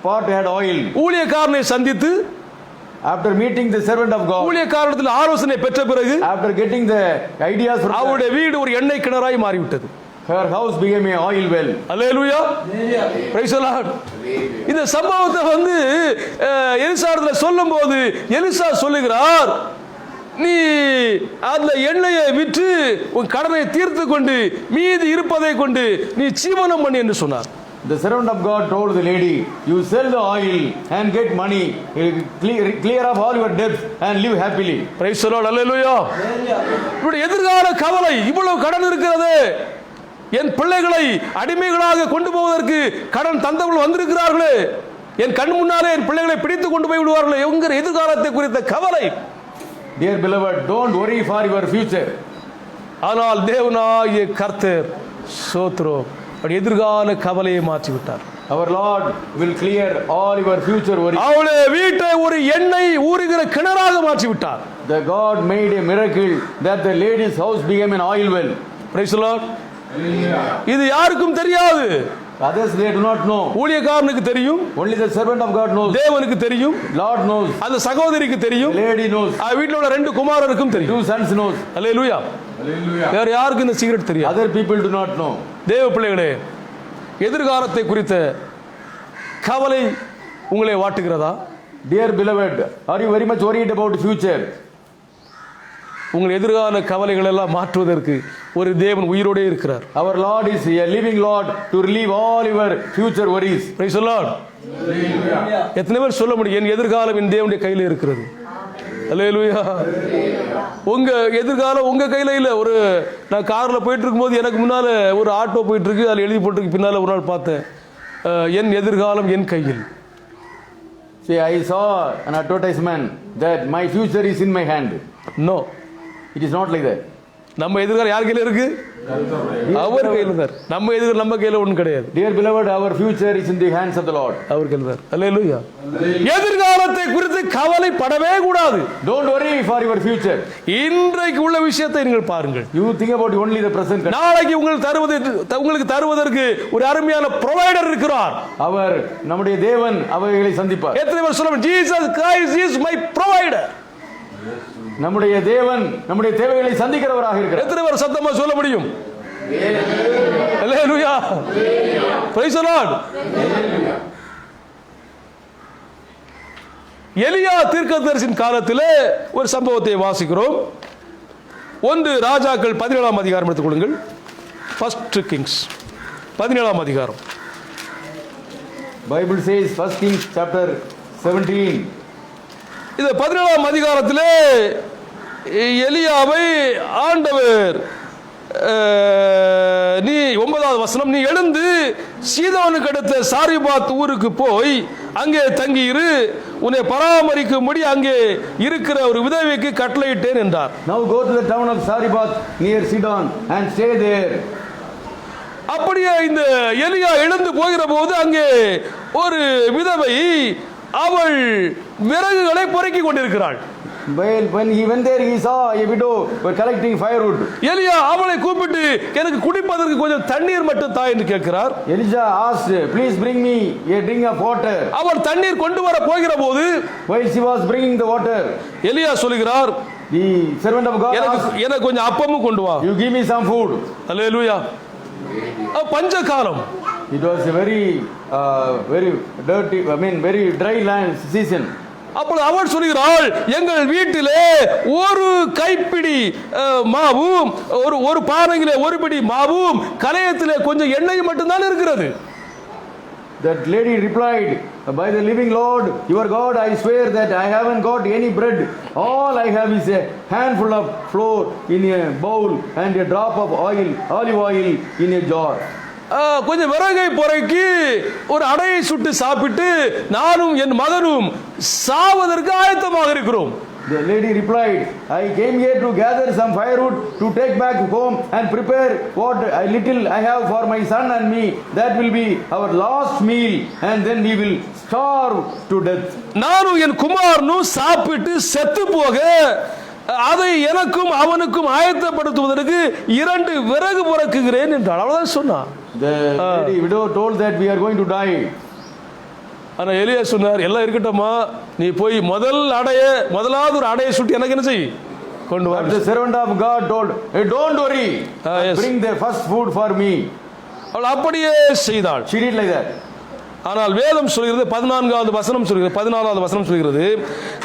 pot had oil. ஊழியக்காரனை சந்தித்து, after meeting the servant of God, ஊழியக்காரத்தில் ஆலோசனை பெற்ற பிறகு, after getting the ideas from அவருடைய வீடு ஒரு எண்ணெய் கிணறாய் மாறிவிட்டது. her house became a oil well. Hallelujah. Praise the Lord. இந்த சம்பவத்தை எலிசாவிடத்துல சொல்லும்போது எலிசா சொல்லுகிறார், நீ அந்த எண்ணெயை விற்று உன் கடனை தீர்த்து கொண்டு மீதி இருப்பதை கொண்டு நீ ஜீவனம் பண்ணு என்று சொன்னார். The servant of God told the lady, you sell the oil and get money, clear off all your debts and live happily. Praise the Lord. அல்லேலூயா. இப்படி எதிர்கால கவலை, இவ்வளவு கடன் இருக்கிறது, என் பிள்ளைகளை அடிமைகளாக கொண்டு போவதற்கு கடன் தந்தவர்கள் வந்திருக்கிறார்களே, என் கண் முன்னாலே என் பிள்ளைகளை பிடித்து கொண்டு போய் விடுவார்களே என்கிற எதிர்காலத்தை குறித்த கவலை. Dear beloved, don't worry for your future. ஆனால் தேவனாகிய கர்த்தர் ஸ்தோத்திரம், எதிர்கால கவலையை மாற்றி விட்டார். Our Lord will clear all your future worries. அவளுடைய வீட்டை ஒரு எண்ணெய் ஊறுகிற கிணறாக மாற்றி விட்டார். The God made a miracle that the lady's house became an oil well. Praise the Lord. இது யாருக்கும் தெரியாது. Others they do not know. ஊழியக்காரனுக்கு தெரியும். Only the servant of God knows. தேவனுக்கு தெரியும். Lord knows. அந்த சகோதரிக்கு தெரியும். The lady knows. வீட்டில் உள்ள 2 குமாரருக்கும் தெரியும். 2 sons knows. அல்லேலூயா. வேற யாருக்கும் இந்த சீக்ரெட் தெரியாது. Other people do not know. தேவ பிள்ளைகளே, எதிர்காலத்தை குறித்த கவலை உங்களை வாட்டுகிறதா? Dear beloved, are you very much worried about future? உங்கள் எதிர்கால கவலைகள் எல்லாம் மாற்றுவதற்கு ஒரு தேவன் உயிரோடே இருக்கிறார். Our Lord is a living Lord to relieve all your future worries. Praise the Lord. எத்தனை பேர் சொல்ல முடியும் என் எதிர்காலம் என் தேவனுடைய கையில் இருக்கிறது? அல்லேலூயா. உங்க எதிர்காலம் உங்க கையில இல்ல. நான் கார்ல போயிட்டு இருக்கும்போது எனக்கு முன்னால ஒரு ஆட்டோ போயிட்டு இருக்கு, அதில் எழுதி போட்டிருக்கு. பின்னால ஒரு நாள் பார்த்தேன், என் எதிர்காலம் என் கையில். See, I saw an advertisement that my future is in my hand. No, it is not like that. நம்ம எதிர்காலம் யார் கையில இருக்கு? அவர் கையில் இருந்தார். நம்ம எதிர்காலம் நம்ம கையில ஒன்றும் கிடையாது. Dear beloved, our future is in the hands of the Lord. அவர் கையில் இருந்தார். அல்லேலூயா. எதிர்காலத்தை குறித்து கவலைப்படவே கூடாது. Don't worry for your future. இன்றைக்கு உள்ள விஷயத்தை நீங்கள் பாருங்கள். You think about only the present. நாளைக்கு உங்களுக்கு தருவதற்கு ஒரு அருமையான ப்ரொவைடர் இருக்கிறார். அவர் நம்முடைய தேவன் அவைகளை சந்திப்பார். எத்தனை பேர் சொல்லுங்க, Jesus Christ is my provider. நம்முடைய தேவன் நம்முடைய தேவைகளை சந்திக்கிறவராக இருக்கிறார். எத்தனை பேர் சத்தமா சொல்ல முடியும்? அல்லேலூயா. Praise the Lord. எலியா தீர்க்கதரிசியின் காலத்திலே ஒரு சம்பவத்தை வாசிக்கிறோம். 1 ராஜாக்கள் 17ஆம் அதிகாரம் எடுத்துக் கொள்ளுங்கள். 1 Kings 17ஆம் அதிகாரம். Bible says 1 Kings chapter 17. இந்த 17ஆம் அதிகாரத்திலே எலியாவை ஆண்டவர் நீ 9வது வசனம், நீ எழுந்து சீதோனுக்கு அடுத்த சாரிபாத் ஊருக்கு போய் அங்கே தங்கியிரு, உன்னை பராமரிக்கும்படி அங்கே இருக்கிற ஒரு விதவைக்கு கட்டளையிட்டேன் என்றார். Now go to the town of Sariphat near Sidon and stay there. அப்படியே இந்த எலியா எழுந்து போகிற போது அங்கே ஒரு விதவை அவள் விறகுகளை பொறுக்கி கொண்டிருக்கிறாள். Well, when he went there, he saw a widow collecting firewood. எலியா அவளை கூப்பிட்டு எனக்கு குடிப்பதற்கு கொஞ்சம் தண்ணீர் மட்டும் தா என்று கேட்கிறார். Elijah asked, please bring me a drink of water. அவள் தண்ணீர் கொண்டு வர போகிற போது while she was bringing the water, எலியா சொல்கிறார், the servant of God asked, எனக்கு கொஞ்சம் அப்பமும் கொண்டு வா. you give me some food. அல்லேலூயா. பஞ்ச காலம். It was a very dirty, very dry land season. அப்பொழுது அவள் சொல்கிறாள், எங்கள் வீட்டிலே ஒரு கைப்பிடி மாவும் ஒரு பானையிலே ஒரு பிடி மாவும் கலயத்திலே கொஞ்சம் எண்ணெய் மட்டும்தான் இருக்கிறது. That lady replied, by the living Lord your God I swear that I haven't got any bread. All I have is a handful of flour in a bowl and a drop of olive oil in a jar. கொஞ்சம் விறகை பொறுக்கி ஒரு அடையை சுட்டு சாப்பிட்டு நானும் என் மகனும் சாவதற்கு ஆயத்தமாக இருக்கிறோம். The lady replied, I came here to gather some firewood to take back home and prepare what little I have for my son and me. That will be our last meal and then we will starve to death. நானும் என் குமாரனும் சாப்பிட்டு செத்து போக அதை எனக்கும் அவனுக்கும் ஆயத்தப்படுத்துவதற்கு 2 விறகு பொறுக்குகிறேன் என்றாள். அவ்வளவுதான் சொன்னான். The lady widow told that we are going to die. ஆனா எலியா சொன்னார், எல்லாம் இருக்கட்டும்மா, நீ போய் முதலாவது ஒரு அடையை சுட்டு எனக்கு என்ன செய் கொண்டு வா. The servant of God told, hey, don't worry, yes. bring the first food for me. அவள் அப்படியே செய்தாள். She did like that. ஆனால் வேதம் சொல்கிறது 14வது வசனம் சொல்கிறது, 14வது வசனம் சொல்கிறது,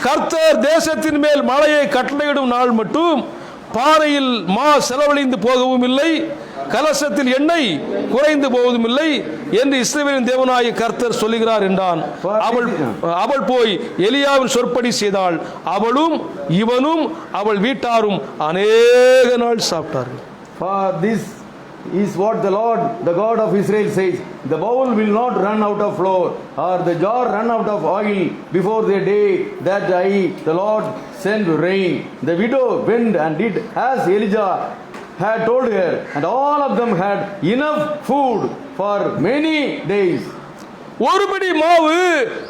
கர்த்தர் தேசத்தின் மேல் மழையை கட்டளையிடும் நாள் மட்டும் பாறையில் மா செலவழிந்து போகவும் இல்லை, கலசத்தில் எண்ணெய் குறைந்து போவதும் இல்லை என்று இஸ்ரவேலின் தேவனாகிய கர்த்தர் சொல்லுகிறார் என்றான். அவள் போய் எலியாவின் சொற்படி செய்தாள். அவளும் இவனும் அவள் வீட்டாரும் அநேக நாள் சாப்பிட்டார்கள். For this is what the Lord, the God of Israel says, the bowl will not run out of flour or the jar run out of oil before the day that I, the Lord, send rain. The widow went and did as Elijah had told her, and all of them had enough food for many days. ஒரு பிடி மாவு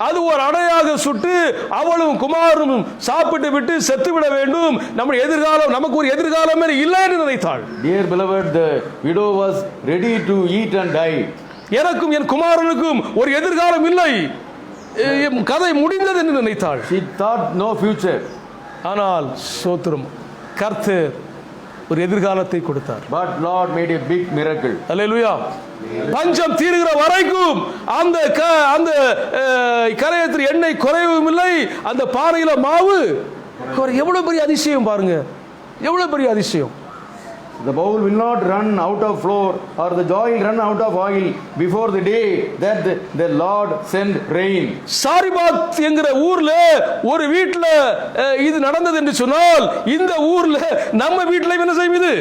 அது ஒரு அடையாக சுட்டு அவளும் குமாரனும் சாப்பிட்டு விட்டு செத்துவிட வேண்டும், நம்முடைய எதிர்காலம் நமக்கு ஒரு எதிர்காலமே இல்லை என்று நினைத்தாள். Dear beloved, the widow was ready to eat and die. எனக்கும் என் குமாரனுக்கும் ஒரு எதிர்காலம் இல்லை, கதை முடிந்தது என்று நினைத்தாள். She thought no future. ஆனால் சோத்திரம், கர்த்தர் ஒரு எதிர்காலத்தை கொடுத்தார். But Lord made a big miracle. அல்லேலூயா. பஞ்சம் தீருகிற வரைக்கும் அந்த கரையத்தில் எண்ணெய் குறையவும் இல்லை, அந்த பானையில மாவு. எவ்வளவு பெரிய அதிசயம் பாருங்க. எவ்வளவு பெரிய அதிசயம்! The bowl will not run out of flour, or the jar will run out of oil before the day that the Lord send rain. சாரிபாத் என்கிற ஊர்ல ஒரு வீட்ல இது நடந்தது என்று சொன்னால், இந்த ஊர்ல நம்ம வீட்ல என்ன செய்யும்? இது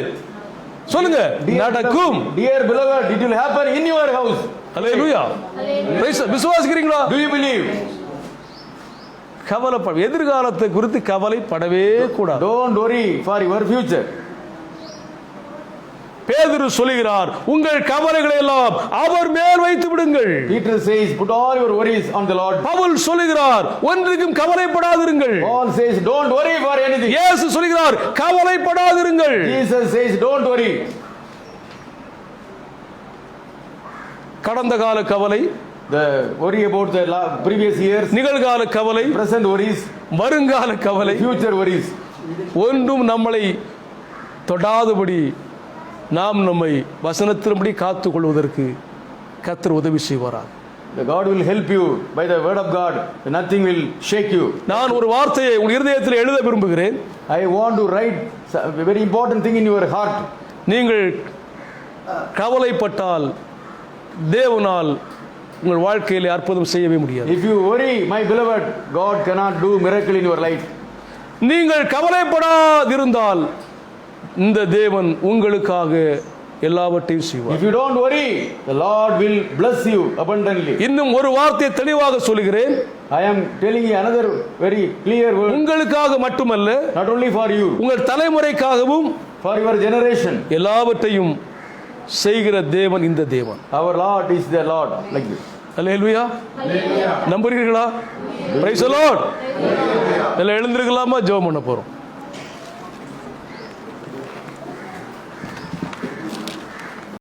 சொல்லுங்க, நடக்கும். Dear beloved, it will happen in your house. அல்லேலூயா. விசுவாசிக்கிறீங்களா? Do you believe? கவலைப்பட எதிர்காலத்தை குறித்து கவலைப்படவே கூடாது. Don't worry for your future. பேதுரு சொல்லுகிறார், உங்கள் கவலைகளை எல்லாம் அவர் மேல் வைத்து விடுங்கள். Peter says, put all your worries on the Lord. Pavul சொல்லுகிறார், ஒன்றுக்கும் கவலைப்படாதிருங்கள். Paul says, don't worry for anything. இயேசு சொல்லுகிறார், கவலைப்படாதிருங்கள். Jesus says, don't worry. கடந்த கால கவலை, The worry about the previous years, நிகழ்கால கவலை, present worries, வருங்கால கவலை, future worries, ஒன்றும் நம்மளை தொடாதபடி நாம் நம்மை வசனத்தின்படி காத்துக் கொள்வதற்கு கர்த்தர் உதவி செய்வாராக. the God will help you by the word of God. Nothing will shake you. நான் ஒரு வார்த்தையை உங்கள் இருதயத்தில் எழுத விரும்புகிறேன். I want to write a very important thing in your heart. நீங்கள் கவலைப்பட்டால் தேவனால் உங்கள் வாழ்க்கையிலே அற்புதம் செய்யவே முடியாது. If you worry, my beloved, God cannot do miracle in your life. நீங்கள் கவலைப்படாதிருந்தால் இந்த தேவன் உங்களுக்காக எல்லாவற்றையும் செய்வார். If you don't worry, the Lord will bless you abundantly. இன்னும் ஒரு வார்த்தையை தெளிவாக சொல்கிறேன். I am telling you another very clear word. உங்களுக்காக மட்டுமல்ல, Not only for you, உங்கள் தலைமுறைக்காகவும் for your generation. எல்லாவற்றையும் செய்கிற தேவன் இந்த தேவன். Our Lord is the Lord, like this. அல்லேலூயா. நம்புறீர்களா? Praise the Lord. எல்லாம் எழுந்திருக்கலாமா? ஜெபம் பண்ண போறோம்.